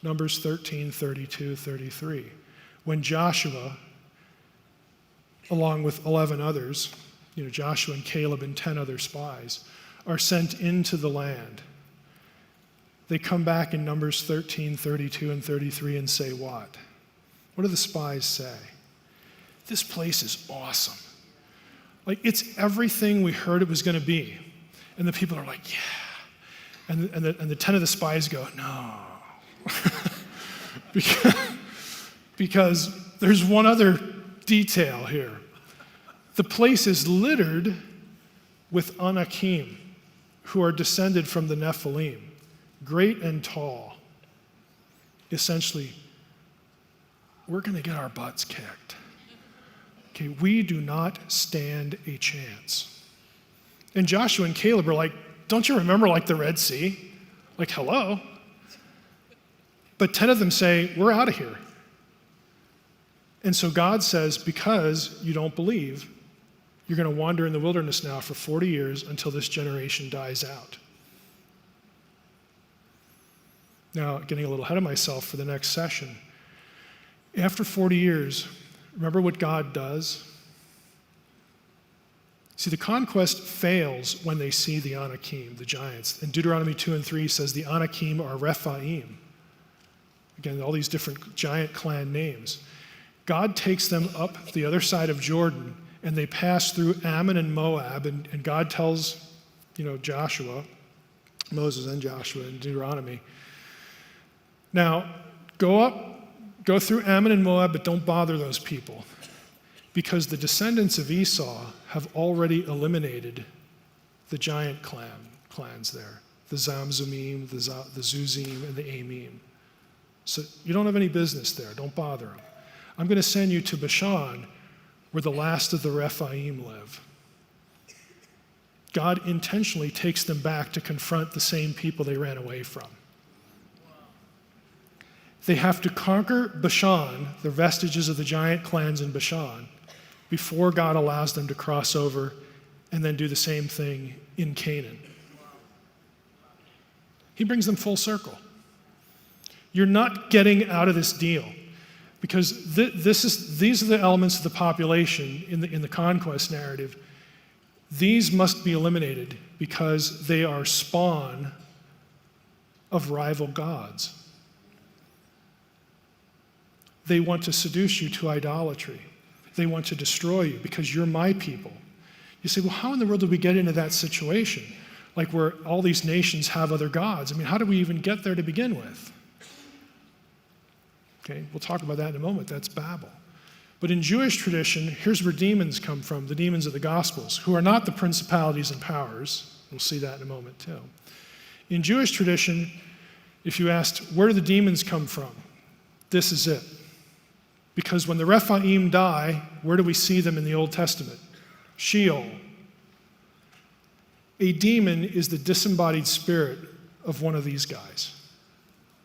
Numbers 13, 32, 33. When Joshua, along with 11 others, Joshua and Caleb and 10 other spies, are sent into the land, they come back in Numbers 13, 32, and 33 and say what? What do the spies say? This place is awesome. Like, it's everything we heard it was going to be. And the people are like, yeah. And the 10 of the spies go, no. because there's one other detail here. The place is littered with Anakim, who are descended from the Nephilim, great and tall. Essentially, we're going to get our butts kicked. Okay, we do not stand a chance. And Joshua and Caleb are like, don't you remember like the Red Sea? Like, hello? But 10 of them say, we're out of here. And so God says, because you don't believe, you're going to wander in the wilderness now for 40 years until this generation dies out. Now, getting a little ahead of myself for the next session. After 40 years, remember what God does? See, the conquest fails when they see the Anakim, the giants. And Deuteronomy 2 and 3 says the Anakim are Rephaim. Again, all these different giant clan names. God takes them up the other side of Jordan, and they pass through Ammon and Moab, and God tells, Joshua, Moses and Joshua in Deuteronomy, now go through Ammon and Moab, but don't bother those people, because the descendants of Esau have already eliminated the giant clans there, the Zamzumim, the Zuzim, and the Amim. So you don't have any business there. Don't bother them. I'm going to send you to Bashan, where the last of the Rephaim live. God intentionally takes them back to confront the same people they ran away from. They have to conquer Bashan, the vestiges of the giant clans in Bashan, before God allows them to cross over and then do the same thing in Canaan. He brings them full circle. You're not getting out of this deal, because these are the elements of the population in the conquest narrative. These must be eliminated because they are spawn of rival gods. They want to seduce you to idolatry. They want to destroy you because you're my people. You say, well, how in the world did we get into that situation? Like where all these nations have other gods. I mean, how did we even get there to begin with? Okay, we'll talk about that in a moment. That's Babel. But in Jewish tradition, here's where demons come from, the demons of the Gospels, who are not the principalities and powers. We'll see that in a moment, too. In Jewish tradition, if you asked, where do the demons come from? This is it. Because when the Rephaim die, where do we see them in the Old Testament? Sheol. A demon is the disembodied spirit of one of these guys.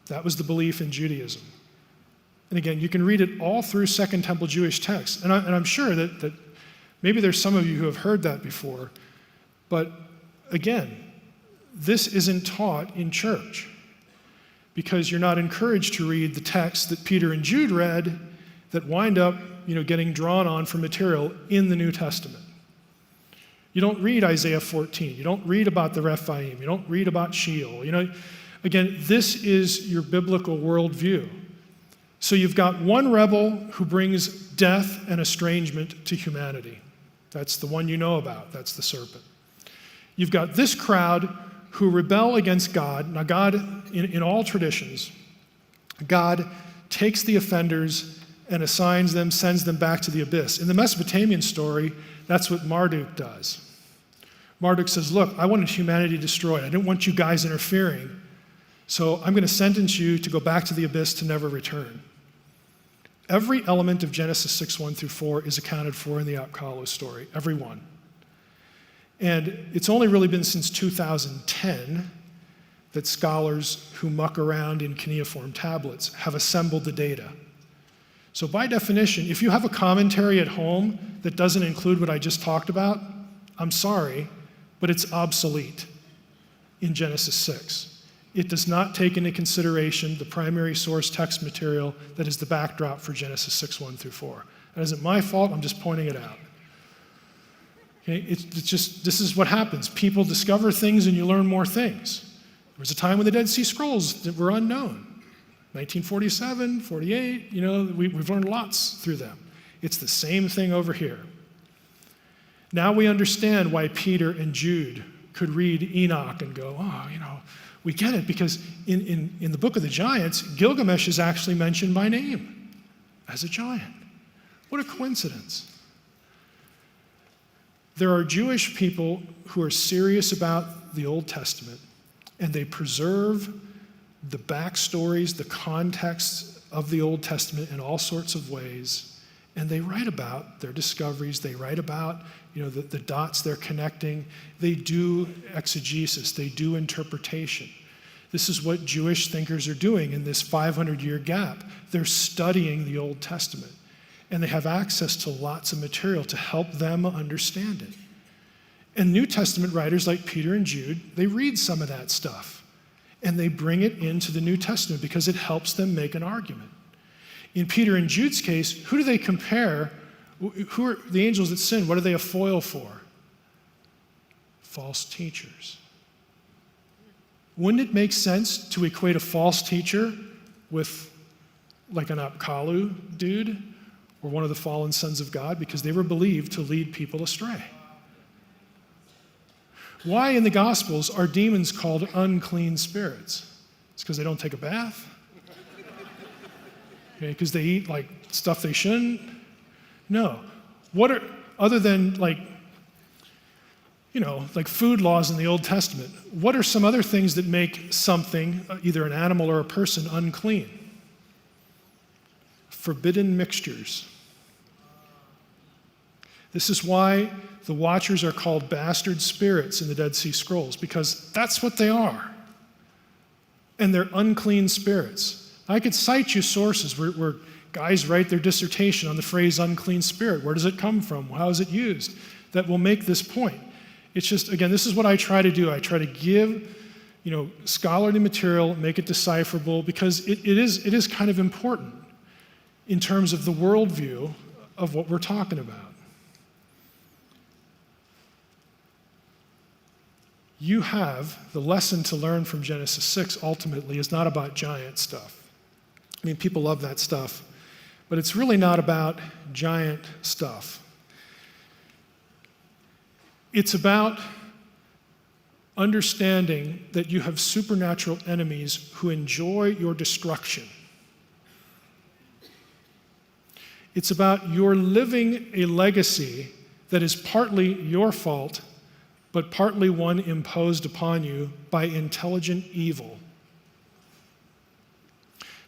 That was the belief in Judaism. And again, you can read it all through Second Temple Jewish texts. And I'm sure that maybe there's some of you who have heard that before. But again, this isn't taught in church because you're not encouraged to read the texts that Peter and Jude read that wind up getting drawn on for material in the New Testament. You don't read Isaiah 14. You don't read about the Rephaim. You don't read about Sheol. Again, this is your biblical worldview. So you've got one rebel who brings death and estrangement to humanity. That's the one you know about. That's the serpent. You've got this crowd who rebel against God. Now God, in all traditions, God takes the offenders and assigns them, sends them back to the abyss. In the Mesopotamian story, that's what Marduk does. Marduk says, look, I wanted humanity destroyed. I didn't want you guys interfering. So I'm going to sentence you to go back to the abyss to never return. Every element of Genesis 6:1-4 is accounted for in the Apkallos story, every one. And it's only really been since 2010 that scholars who muck around in cuneiform tablets have assembled the data. So by definition, if you have a commentary at home that doesn't include what I just talked about, I'm sorry, but it's obsolete in Genesis 6. It does not take into consideration the primary source text material that is the backdrop for Genesis 6:1-4. That isn't my fault, I'm just pointing it out. Okay? It's just, this is what happens. People discover things and you learn more things. There was a time when the Dead Sea Scrolls that were unknown. 1947, 48, we've learned lots through them. It's the same thing over here. Now we understand why Peter and Jude could read Enoch and go, we get it, because in the book of the giants, Gilgamesh is actually mentioned by name as a giant. What a coincidence. There are Jewish people who are serious about the Old Testament, and they preserve the backstories, the context of the Old Testament in all sorts of ways, And they write about their discoveries. They write about, the dots they're connecting. They do exegesis. They do interpretation. This is what Jewish thinkers are doing in this 500-year gap. They're studying the Old Testament. And they have access to lots of material to help them understand it. And New Testament writers like Peter and Jude, they read some of that stuff. And they bring it into the New Testament because it helps them make an argument. In Peter and Jude's case, who do they compare? Who are the angels that sin? What are they a foil for? False teachers. Wouldn't it make sense to equate a false teacher with like an Apkallu dude or one of the fallen sons of God? Because they were believed to lead people astray. Why in the Gospels are demons called unclean spirits? It's because they don't take a bath? Because they eat like stuff they shouldn't? No. What are, other than like food laws in the Old Testament, what are some other things that make something, either an animal or a person, unclean? Forbidden mixtures. This is why the Watchers are called bastard spirits in the Dead Sea Scrolls, because that's what they are. And they're unclean spirits. I could cite you sources where guys write their dissertation on the phrase unclean spirit. Where does it come from? How is it used? That will make this point. It's just, again, this is what I try to do. I try to give, scholarly material, make it decipherable, because it is kind of important in terms of the worldview of what we're talking about. You have the lesson to learn from Genesis 6 ultimately is not about giant stuff. I mean, people love that stuff, but it's really not about giant stuff. It's about understanding that you have supernatural enemies who enjoy your destruction. It's about your living a legacy that is partly your fault, but partly one imposed upon you by intelligent evil.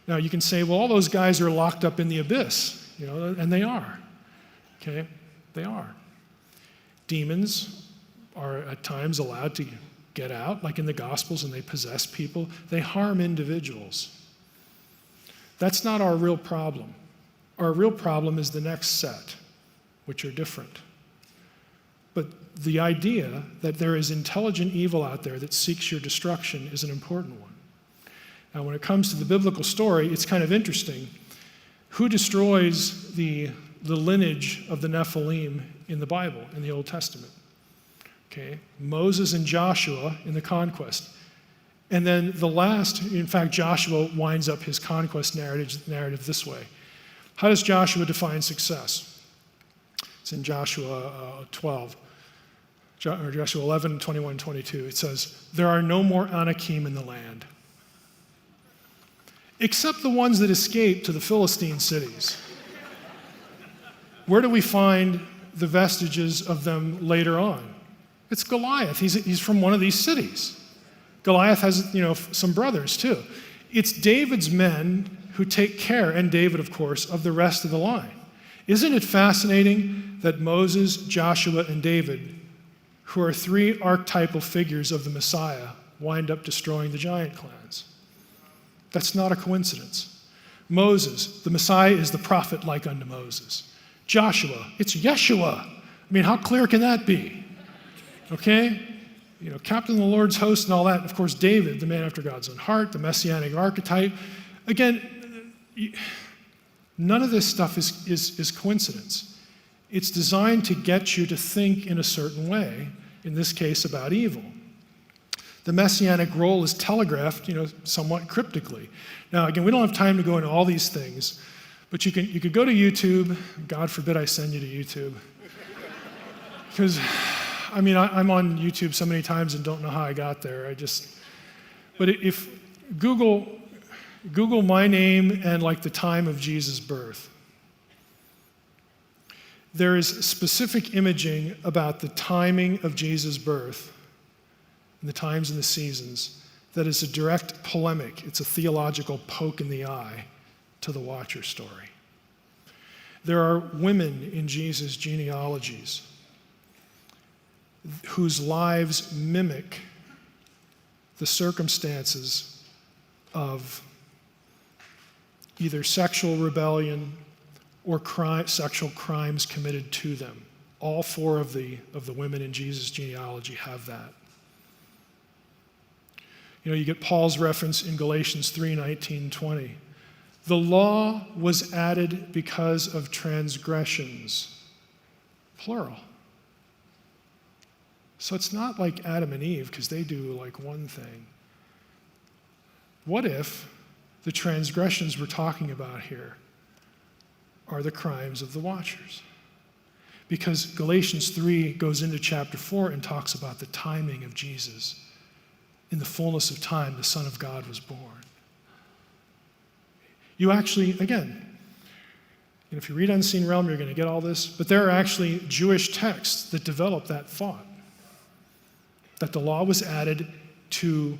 Now, you can say, well, all those guys are locked up in the abyss, and they are, okay? They are. Demons are at times allowed to get out, like in the Gospels, and they possess people. They harm individuals. That's not our real problem. Our real problem is the next set, which are different. But the idea that there is intelligent evil out there that seeks your destruction is an important one. Now, when it comes to the biblical story, it's kind of interesting. Who destroys the lineage of the Nephilim in the Bible, in the Old Testament? Okay, Moses and Joshua in the conquest. And then the last, in fact, Joshua winds up his conquest narrative this way. How does Joshua define success? It's in Joshua 12. Or Joshua 11, 21, 22. It says, there are no more Anakim in the land, except the ones that escaped to the Philistine cities. Where do we find the vestiges of them later on? It's Goliath. He's from one of these cities. Goliath has, some brothers too. It's David's men who take care, and David, of course, of the rest of the line. Isn't it fascinating that Moses, Joshua, and David, who are three archetypal figures of the Messiah, wind up destroying the giant clans? That's not a coincidence. Moses, the Messiah is the prophet like unto Moses. Joshua, it's Yeshua. I mean, how clear can that be? Okay? Captain of the Lord's host and all that. Of course, David, the man after God's own heart, the messianic archetype. Again, none of this stuff is coincidence. It's designed to get you to think in a certain way, in this case about evil. The messianic role is telegraphed, somewhat cryptically. Now, again, we don't have time to go into all these things, but you could go to YouTube. God forbid I send you to YouTube. Because, I'm on YouTube so many times and don't know how I got there. But if Google my name and like the time of Jesus' birth, there is specific imaging about the timing of Jesus' birth and the times and the seasons that is a direct polemic. It's a theological poke in the eye to the Watcher story. There are women in Jesus' genealogies whose lives mimic the circumstances of either sexual rebellion or sexual crimes committed to them. All four of the women in Jesus' genealogy have that. You know, you get Paul's reference in Galatians 3:19-20. The law was added because of transgressions, plural. So it's not like Adam and Eve, because they do like one thing. What if the transgressions we're talking about here are the crimes of the watchers? Because Galatians 3 goes into chapter 4 and talks about the timing of Jesus. In the fullness of time, the Son of God was born. You actually, again, if you read Unseen Realm, you're going to get all this, but there are actually Jewish texts that develop that thought, that the law was added to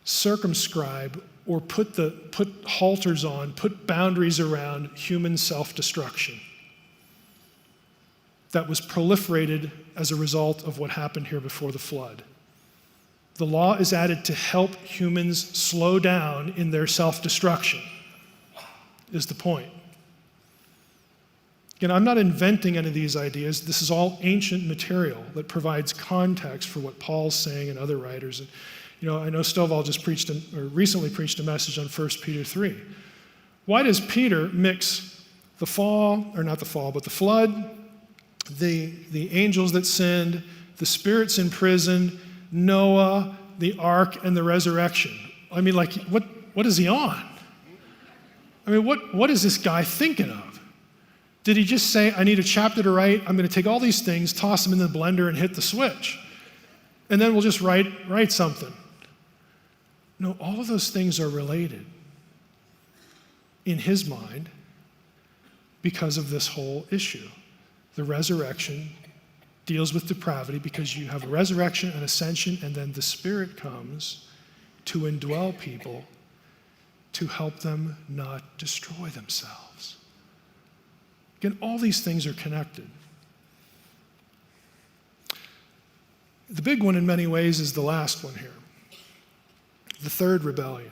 circumscribe or put halters on, put boundaries around human self-destruction that was proliferated as a result of what happened here before the flood. The law is added to help humans slow down in their self-destruction, is the point. Again, I'm not inventing any of these ideas. This is all ancient material that provides context for what Paul's saying and other writers. And, you know, I know Stovall just recently preached a message on 1 Peter 3. Why does Peter mix the flood, the angels that sinned, the spirits in prison, Noah, the ark, and the resurrection? I mean, like, what is he on? I mean, what is this guy thinking of? Did he just say, I need a chapter to write, I'm going to take all these things, toss them in the blender, and hit the switch, and then we'll just write something? No, all of those things are related in his mind because of this whole issue. The resurrection deals with depravity because you have a resurrection, an ascension, and then the Spirit comes to indwell people to help them not destroy themselves. Again, all these things are connected. The big one in many ways is the last one here, the third rebellion.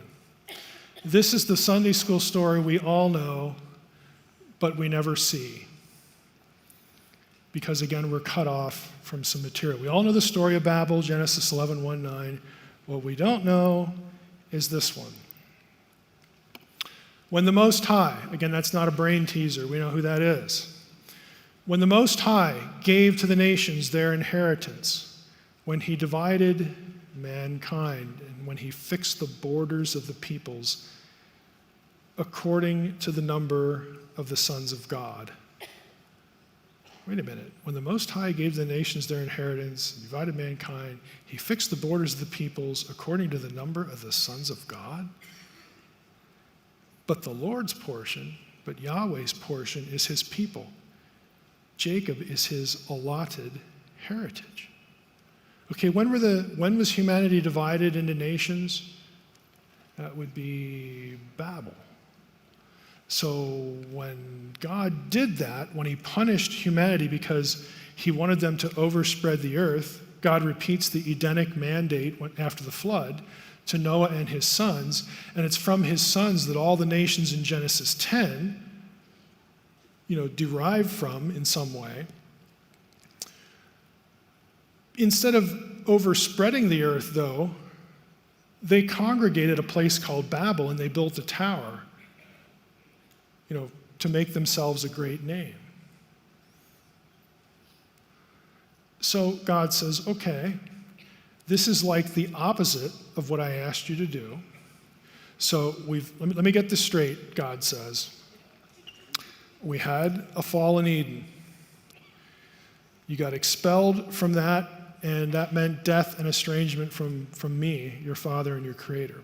This is the Sunday school story we all know, but we never see. Because again, we're cut off from some material. We all know the story of Babel, Genesis 11:1-9. What we don't know is this one. When the Most High, again, that's not a brain teaser, we know who that is. When the Most High gave to the nations their inheritance, when he divided mankind, and when he fixed the borders of the peoples according to the number of the sons of God. Wait a minute. When the Most High gave the nations their inheritance, divided mankind, he fixed the borders of the peoples according to the number of the sons of God? But the Lord's portion, but Yahweh's portion is his people. Jacob is his allotted heritage. Okay, when was humanity divided into nations? That would be Babel. So when God did that, when he punished humanity because he wanted them to overspread the earth, God repeats the Edenic mandate after the flood to Noah and his sons, and it's from his sons that all the nations in Genesis 10, derive from in some way. Instead of overspreading the earth, though, they congregated a place called Babel, and they built a tower, to make themselves a great name. So God says, okay, this is like the opposite of what I asked you to do. So let me get this straight, God says. We had a fall in Eden. You got expelled from that, and that meant death and estrangement from me, your Father and your Creator.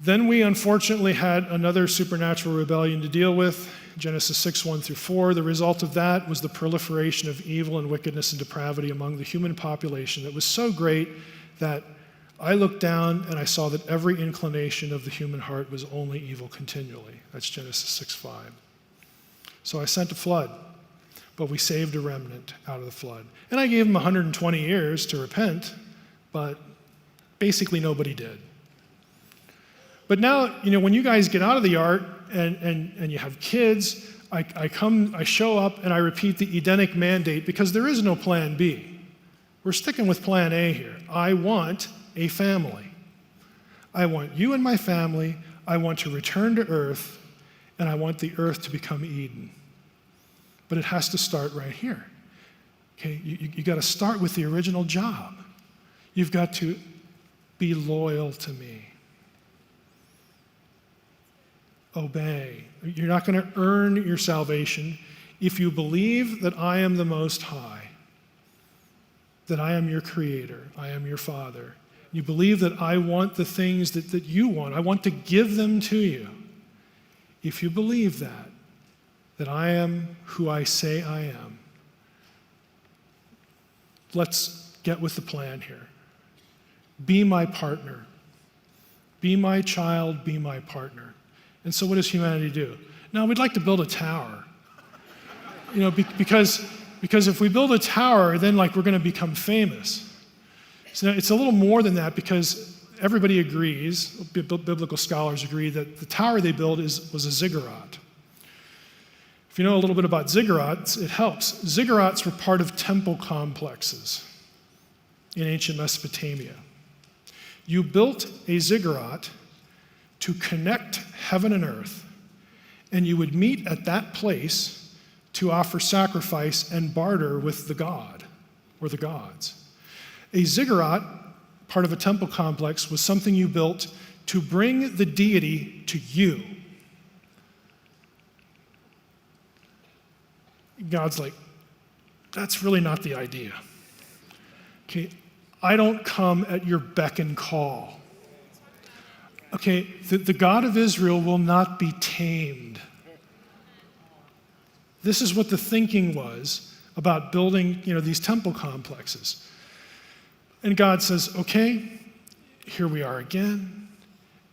Then we unfortunately had another supernatural rebellion to deal with, Genesis 6:1-4. The result of that was the proliferation of evil and wickedness and depravity among the human population that was so great that I looked down and I saw that every inclination of the human heart was only evil continually. That's Genesis 6:5. So I sent a flood, but we saved a remnant out of the flood. And I gave them 120 years to repent, but basically nobody did. But now, when you guys get out of the ark and you have kids, I show up and I repeat the Edenic mandate because there is no plan B. We're sticking with plan A here. I want a family. I want you and my family. I want to return to earth, and I want the earth to become Eden. But it has to start right here. Okay, you got to start with the original job. You've got to be loyal to me. Obey. You're not going to earn your salvation if you believe that I am the Most High, that I am your Creator, I am your Father. You believe that I want the things that you want. I want to give them to you. If you believe that I am who I say I am, let's get with the plan here. Be my partner. Be my child, be my partner. And so what does humanity do? Now, we'd like to build a tower. Because if we build a tower, then we're going to become famous. So it's a little more than that because everybody agrees, biblical scholars agree, that the tower they built was a ziggurat. If you know a little bit about ziggurats, it helps. Ziggurats were part of temple complexes in ancient Mesopotamia. You built a ziggurat to connect heaven and earth, and you would meet at that place to offer sacrifice and barter with the god or the gods. A ziggurat, part of a temple complex, was something you built to bring the deity to you. God's like, that's really not the idea. Okay, I don't come at your beck and call. Okay, the God of Israel will not be tamed. This is what the thinking was about building, these temple complexes. And God says, okay, here we are again.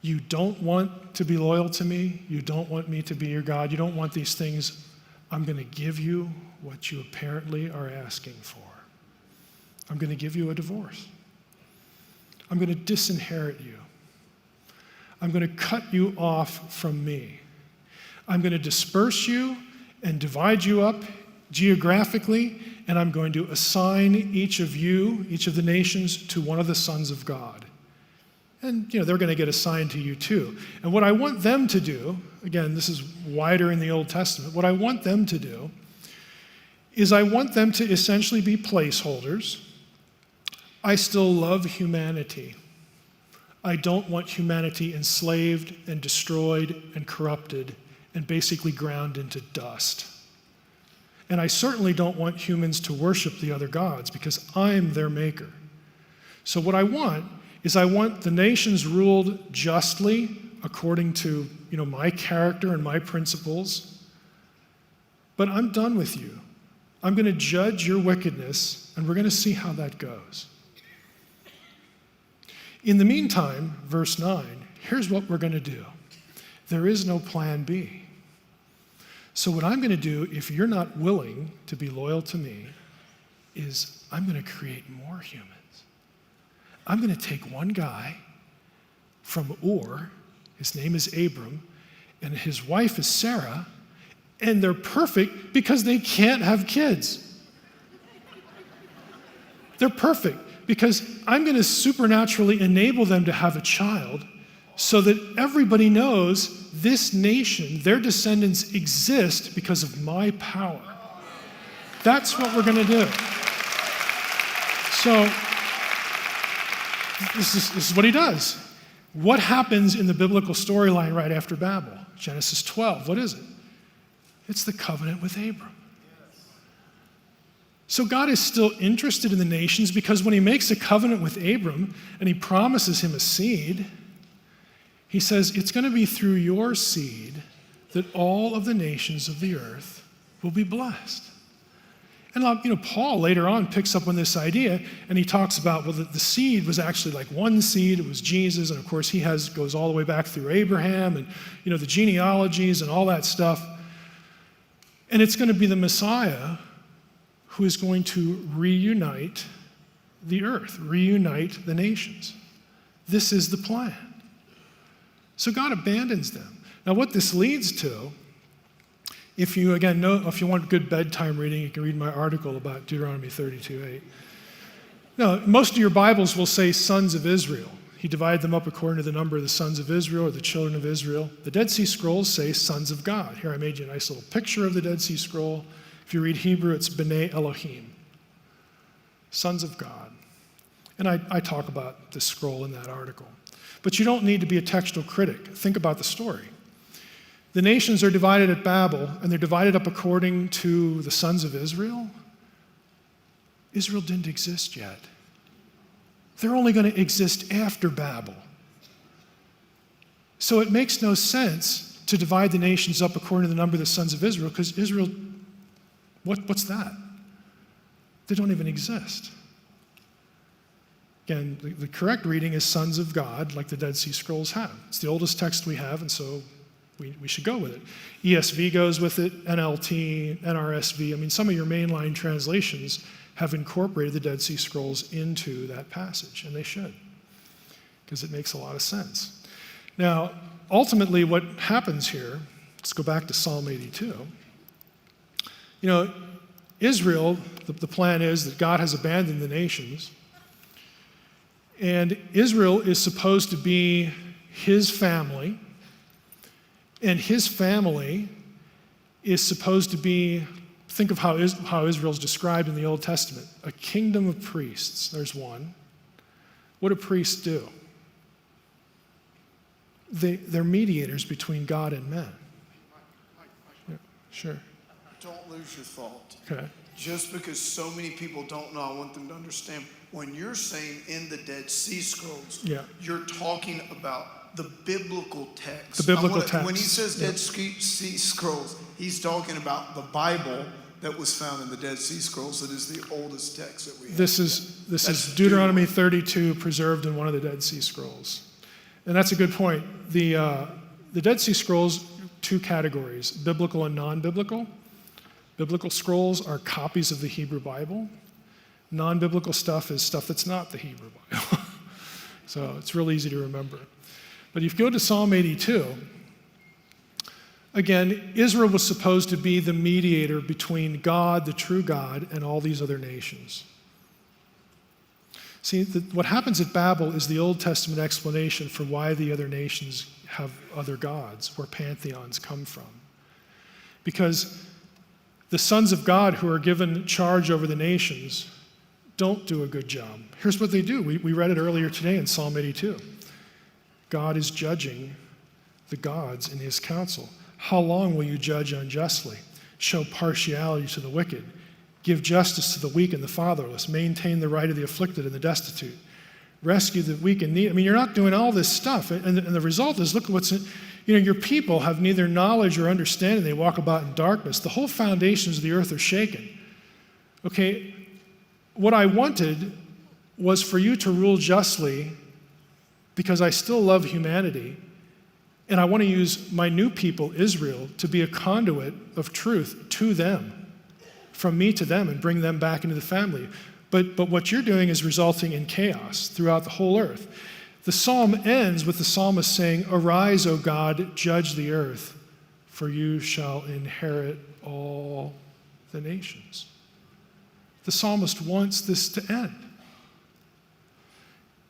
You don't want to be loyal to me. You don't want me to be your God. You don't want these things. I'm going to give you what you apparently are asking for. I'm going to give you a divorce. I'm going to disinherit you. I'm going to cut you off from me. I'm going to disperse you and divide you up geographically, and I'm going to assign each of the nations, to one of the sons of God. And they're going to get assigned to you too. And what I want them to do, again, this is wider in the Old Testament, what I want them to do is I want them to essentially be placeholders. I still love humanity. I don't want humanity enslaved and destroyed and corrupted and basically ground into dust. And I certainly don't want humans to worship the other gods because I'm their maker. So what I want is I want the nations ruled justly according to, my character and my principles. But I'm done with you. I'm going to judge your wickedness, and we're going to see how that goes. In the meantime, verse 9, here's what we're going to do. There is no plan B. So what I'm going to do, if you're not willing to be loyal to me, is I'm going to create more humans. I'm going to take one guy from Ur, his name is Abram, and his wife is Sarah, and they're perfect because they can't have kids. They're perfect because I'm going to supernaturally enable them to have a child so that everybody knows this nation, their descendants exist because of my power. That's what we're going to do. So this is what he does. What happens in the biblical storyline right after Babel? Genesis 12, what is it? It's the covenant with Abram. So God is still interested in the nations because when he makes a covenant with Abram and he promises him a seed, he says, it's going to be through your seed that all of the nations of the earth will be blessed. And Paul later on picks up on this idea and he talks about, the seed was actually like one seed, it was Jesus, and of course he goes all the way back through Abraham and the genealogies and all that stuff. And it's going to be the Messiah who is going to reunite the earth, reunite the nations. This is the plan. So God abandons them. Now what this leads to, if you want good bedtime reading, you can read my article about Deuteronomy 32:8. Now, most of your Bibles will say sons of Israel. He divided them up according to the number of the sons of Israel, or the children of Israel. The Dead Sea Scrolls say sons of God. Here I made you a nice little picture of the Dead Sea Scroll. If you read Hebrew, it's B'nai Elohim, sons of God. And I talk about this scroll in that article. But you don't need to be a textual critic. Think about the story. The nations are divided at Babel, and they're divided up according to the sons of Israel. Israel didn't exist yet. They're only going to exist after Babel. So it makes no sense to divide the nations up according to the number of the sons of Israel, because Israel, what's that? They don't even exist. Again, the correct reading is sons of God, like the Dead Sea Scrolls have. It's the oldest text we have, and so we should go with it. ESV goes with it, NLT, NRSV. I mean, some of your mainline translations have incorporated the Dead Sea Scrolls into that passage, and they should, because it makes a lot of sense. Now, ultimately what happens here, let's go back to Psalm 82. You know, Israel, the plan is that God has abandoned the nations, and Israel is supposed to be his family, and his family is supposed to be, think of how Israel is described in the Old Testament, a kingdom of priests. There's one. What do priests do? They're mediators between God and men. Yeah, sure. Don't lose your thought. Okay. Just because so many people don't know, I want them to understand. When you're saying in the Dead Sea Scrolls, you're talking about the biblical text. The biblical text. When he says Dead Sea Scrolls, he's talking about the Bible that was found in the Dead Sea Scrolls. That is the oldest text that we have. This is Deuteronomy 32, preserved in one of the Dead Sea Scrolls. And that's a good point. The Dead Sea Scrolls, two categories, biblical and non-biblical. Biblical scrolls are copies of the Hebrew Bible. Non-biblical stuff is stuff that's not the Hebrew Bible. So it's real easy to remember. But if you go to Psalm 82, again, Israel was supposed to be the mediator between God, the true God, and all these other nations. See, what happens at Babel is the Old Testament explanation for why the other nations have other gods, where pantheons come from. Because the sons of God who are given charge over the nations don't do a good job. Here's what they do. We read it earlier today in Psalm 82. God is judging the gods in his council. How long will you judge unjustly? Show partiality to the wicked. Give justice to the weak and the fatherless. Maintain the right of the afflicted and the destitute. Rescue the weak and needy. I mean, you're not doing all this stuff. And the result is, look at what's in, your people have neither knowledge or understanding. They walk about in darkness. The whole foundations of the earth are shaken. Okay, what I wanted was for you to rule justly, because I still love humanity, and I want to use my new people, Israel, to be a conduit of truth to them, from me to them, and bring them back into the family. But what you're doing is resulting in chaos throughout the whole earth. The psalm ends with the psalmist saying, "Arise, O God, judge the earth, for you shall inherit all the nations." The psalmist wants this to end.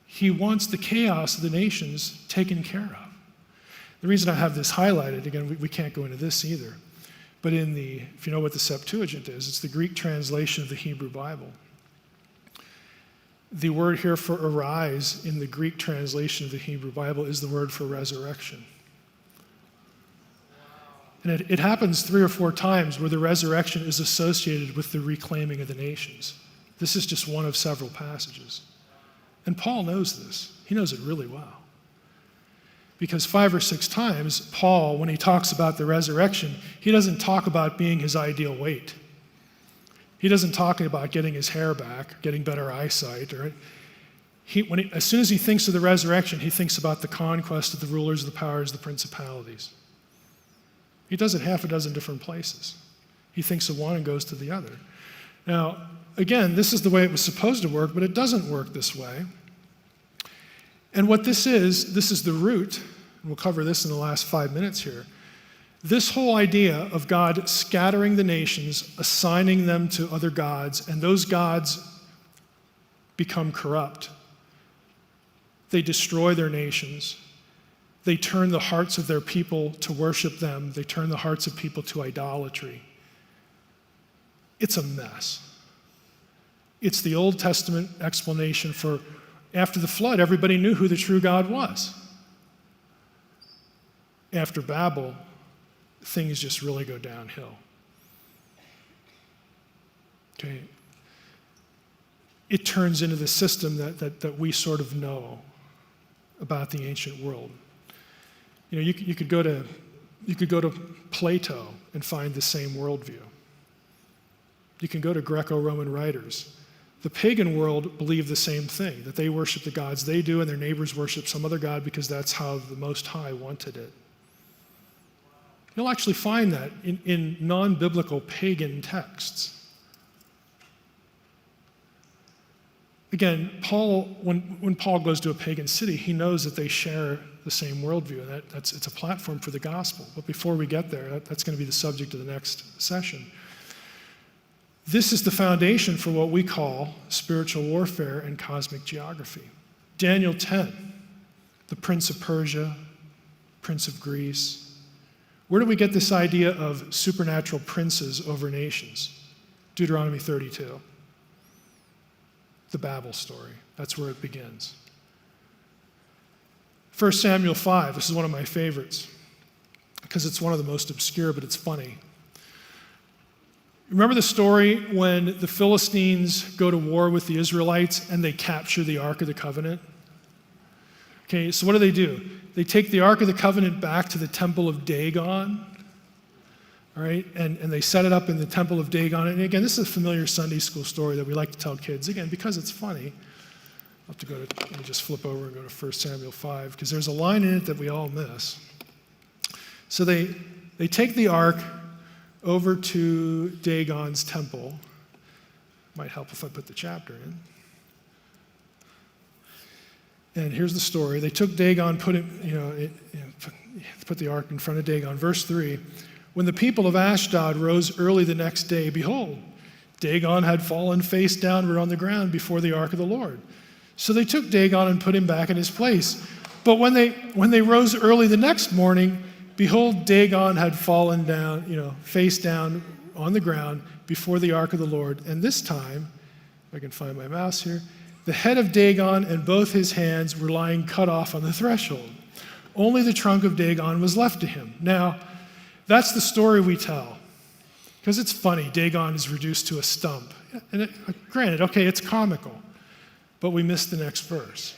He wants the chaos of the nations taken care of. The reason I have this highlighted, again, we can't go into this either, but if you know what the Septuagint is, it's the Greek translation of the Hebrew Bible. The word here for arise in the Greek translation of the Hebrew Bible is the word for resurrection. And it happens 3 or 4 times where the resurrection is associated with the reclaiming of the nations. This is just one of several passages. And Paul knows this. He knows it really well. Because 5 or 6 times, Paul, when he talks about the resurrection, he doesn't talk about being his ideal weight. He doesn't talk about getting his hair back, getting better eyesight. As soon as he thinks of the resurrection, he thinks about the conquest of the rulers, the powers, the principalities. He does it half a dozen different places. He thinks of one and goes to the other. Now, again, this is the way it was supposed to work, but it doesn't work this way. And what this is the root, and we'll cover this in the last 5 minutes here. This whole idea of God scattering the nations, assigning them to other gods, and those gods become corrupt. They destroy their nations. They turn the hearts of their people to worship them. They turn the hearts of people to idolatry. It's a mess. It's the Old Testament explanation for after the flood, everybody knew who the true God was. After Babel, things just really go downhill. Okay. It turns into the system that we sort of know about the ancient world. You know, you could go to Plato and find the same worldview. You can go to Greco-Roman writers. The pagan world believed the same thing, that they worship the gods they do and their neighbors worship some other god because that's how the Most High wanted it. You'll actually find that in non-biblical pagan texts. Again, when Paul goes to a pagan city, he knows that they share the same worldview, and it's a platform for the gospel. But before we get there, that's going to be the subject of the next session. This is the foundation for what we call spiritual warfare and cosmic geography. Daniel 10, the Prince of Persia, Prince of Greece. Where do we get this idea of supernatural princes over nations? Deuteronomy 32. The Babel story. That's where it begins. 1 Samuel 5, this is one of my favorites because it's one of the most obscure, but it's funny. Remember the story when the Philistines go to war with the Israelites and they capture the Ark of the Covenant? Okay, so what do? They take the Ark of the Covenant back to the temple of Dagon, all right, and they set it up in the temple of Dagon. And again, this is a familiar Sunday school story that we like to tell kids, again, because it's funny. I'll have to let me just flip over and go to 1 Samuel 5, because there's a line in it that we all miss. So they take the Ark over to Dagon's temple. Might help if I put the chapter in. And here's the story. They took Dagon, put the ark in front of Dagon. Verse 3, when the people of Ashdod rose early the next day, behold, Dagon had fallen face downward on the ground before the ark of the Lord. So they took Dagon and put him back in his place. But when they rose early the next morning, behold, Dagon had fallen down, face down on the ground before the ark of the Lord. And this time, if I can find my mouse here, the head of Dagon and both his hands were lying cut off on the threshold. Only the trunk of Dagon was left to him. Now, that's the story we tell. Because it's funny, Dagon is reduced to a stump. And granted, okay, it's comical. But we miss the next verse.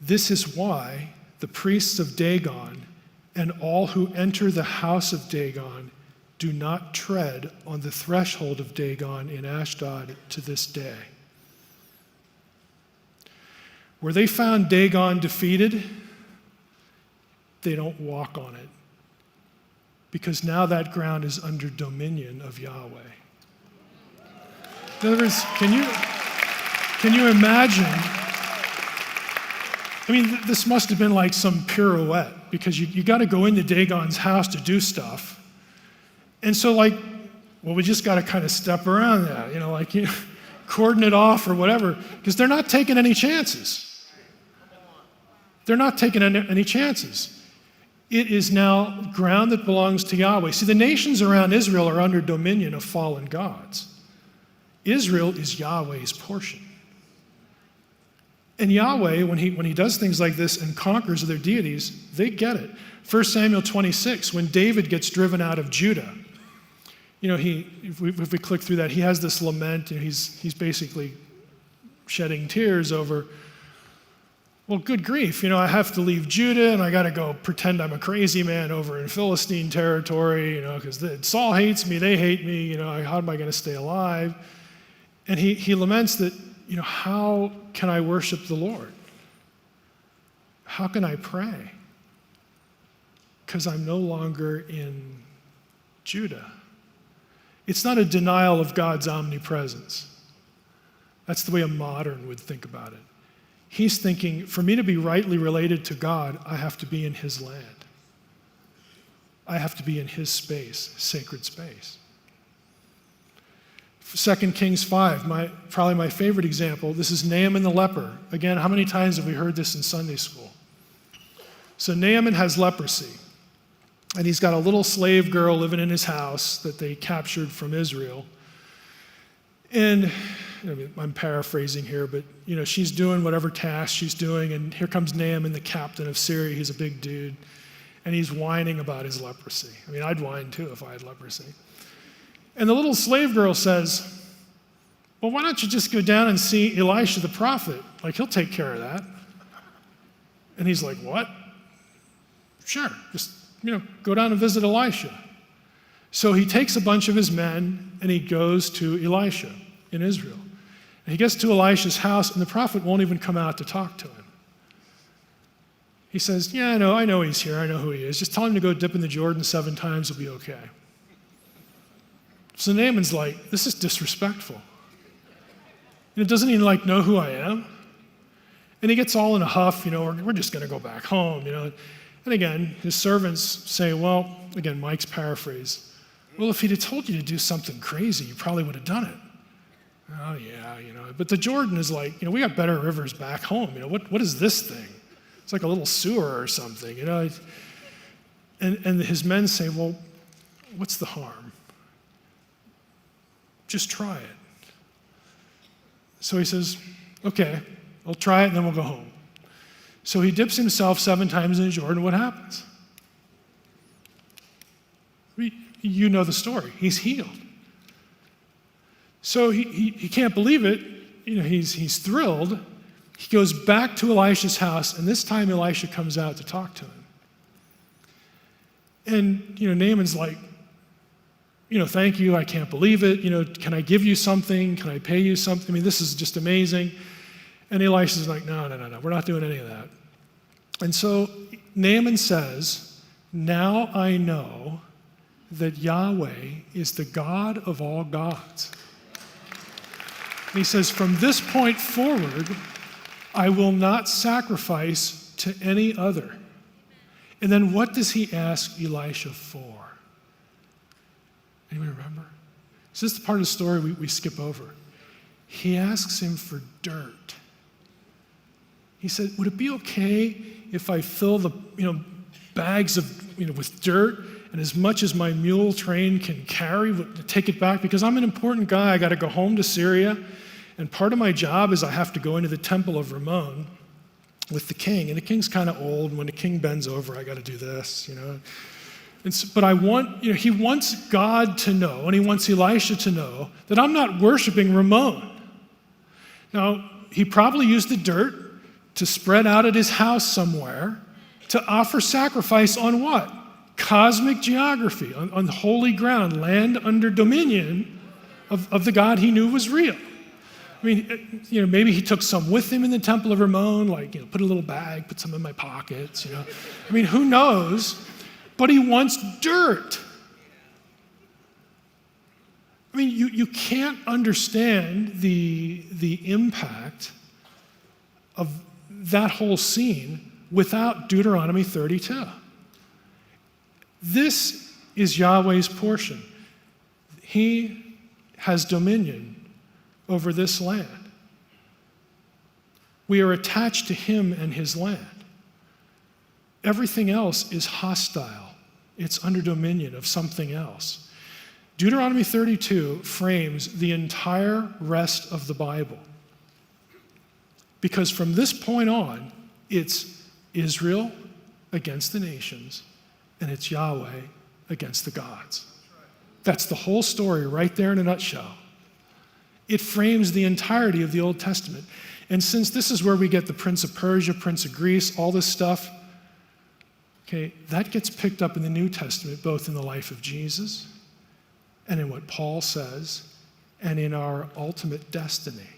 This is why the priests of Dagon and all who enter the house of Dagon do not tread on the threshold of Dagon in Ashdod to this day. Where they found Dagon defeated, they don't walk on it. Because now that ground is under dominion of Yahweh. In other words, can you imagine? I mean, this must have been like some pirouette, because you got to go into Dagon's house to do stuff. And so we just got to kind of step around that, cordon it off or whatever, because they're not taking any chances. They're not taking any chances. It is now ground that belongs to Yahweh. See, the nations around Israel are under dominion of fallen gods. Israel is Yahweh's portion. And Yahweh, when he does things like this and conquers their deities, they get it. 1 Samuel 26, when David gets driven out of Judah, if we click through that, he has this lament, and he's basically shedding tears over, well, good grief, I have to leave Judah, and I got to go pretend I'm a crazy man over in Philistine territory, because Saul hates me, they hate me, how am I going to stay alive? And he laments that, how can I worship the Lord? How can I pray? Because I'm no longer in Judah. It's not a denial of God's omnipresence. That's the way a modern would think about it. He's thinking, for me to be rightly related to God, I have to be in his land. I have to be in his space, sacred space. 2 Kings 5, probably my favorite example. This is Naaman the leper. Again, how many times have we heard this in Sunday school? So Naaman has leprosy, and he's got a little slave girl living in his house that they captured from Israel. And I'm paraphrasing here, but she's doing whatever task she's doing, and here comes Naaman, the captain of Syria. He's a big dude, and he's whining about his leprosy. I'd whine too if I had leprosy. And the little slave girl says, well, why don't you just go down and see Elisha the prophet? He'll take care of that. And he's like, what? Sure, just, go down and visit Elisha. So he takes a bunch of his men, and he goes to Elisha in Israel. And he gets to Elisha's house, and the prophet won't even come out to talk to him. He says, yeah, I know he's here. I know who he is. Just tell him to go dip in the Jordan 7 times. He'll be okay. So Naaman's like, this is disrespectful. Doesn't he know who I am? And he gets all in a huff, we're just going to go back home, And again, his servants say, well, again, Mike's paraphrase, well, if he'd have told you to do something crazy, you probably would have done it. Oh, yeah, But the Jordan is we got better rivers back home. What is this thing? It's like a little sewer or something, And his men say, well, what's the harm? Just try it. So he says, okay, I'll try it and then we'll go home. So he dips himself 7 times in the Jordan. What happens? You know the story. He's healed. So he can't believe it. He's thrilled. He goes back to Elisha's house, and this time Elisha comes out to talk to him. And Naaman's like, thank you, I can't believe it. Can I give you something? Can I pay you something? This is just amazing. And Elisha's like, no, we're not doing any of that. And so Naaman says, now I know that Yahweh is the God of all gods. And he says, from this point forward, I will not sacrifice to any other. And then what does he ask Elisha for? Anyone remember? This is the part of the story we skip over. He asks him for dirt. He said, would it be okay if I fill the bags of with dirt, and as much as my mule train can carry, take it back? Because I'm an important guy. I got to go home to Syria, and part of my job is I have to go into the temple of Ramon with the king, and the king's kind of old, and when the king bends over, I got to do this, But I want, he wants God to know, and he wants Elisha to know that I'm not worshiping Ramon. Now, he probably used the dirt to spread out at his house somewhere to offer sacrifice on what? Cosmic geography, on holy ground, land under dominion of the God he knew was real. Maybe he took some with him in the temple of Ramon, put a little bag, put some in my pockets, who knows? But he wants dirt. You can't understand the impact of that whole scene without Deuteronomy 32. This is Yahweh's portion. He has dominion over this land. We are attached to him and his land. Everything else is hostile. It's under dominion of something else. Deuteronomy 32 frames the entire rest of the Bible. Because from this point on, it's Israel against the nations, and it's Yahweh against the gods. That's the whole story right there in a nutshell. It frames the entirety of the Old Testament. And since this is where we get the Prince of Persia, Prince of Greece, all this stuff, okay, that gets picked up in the New Testament, both in the life of Jesus and in what Paul says, and in our ultimate destiny,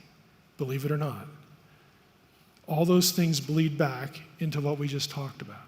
believe it or not. All those things bleed back into what we just talked about.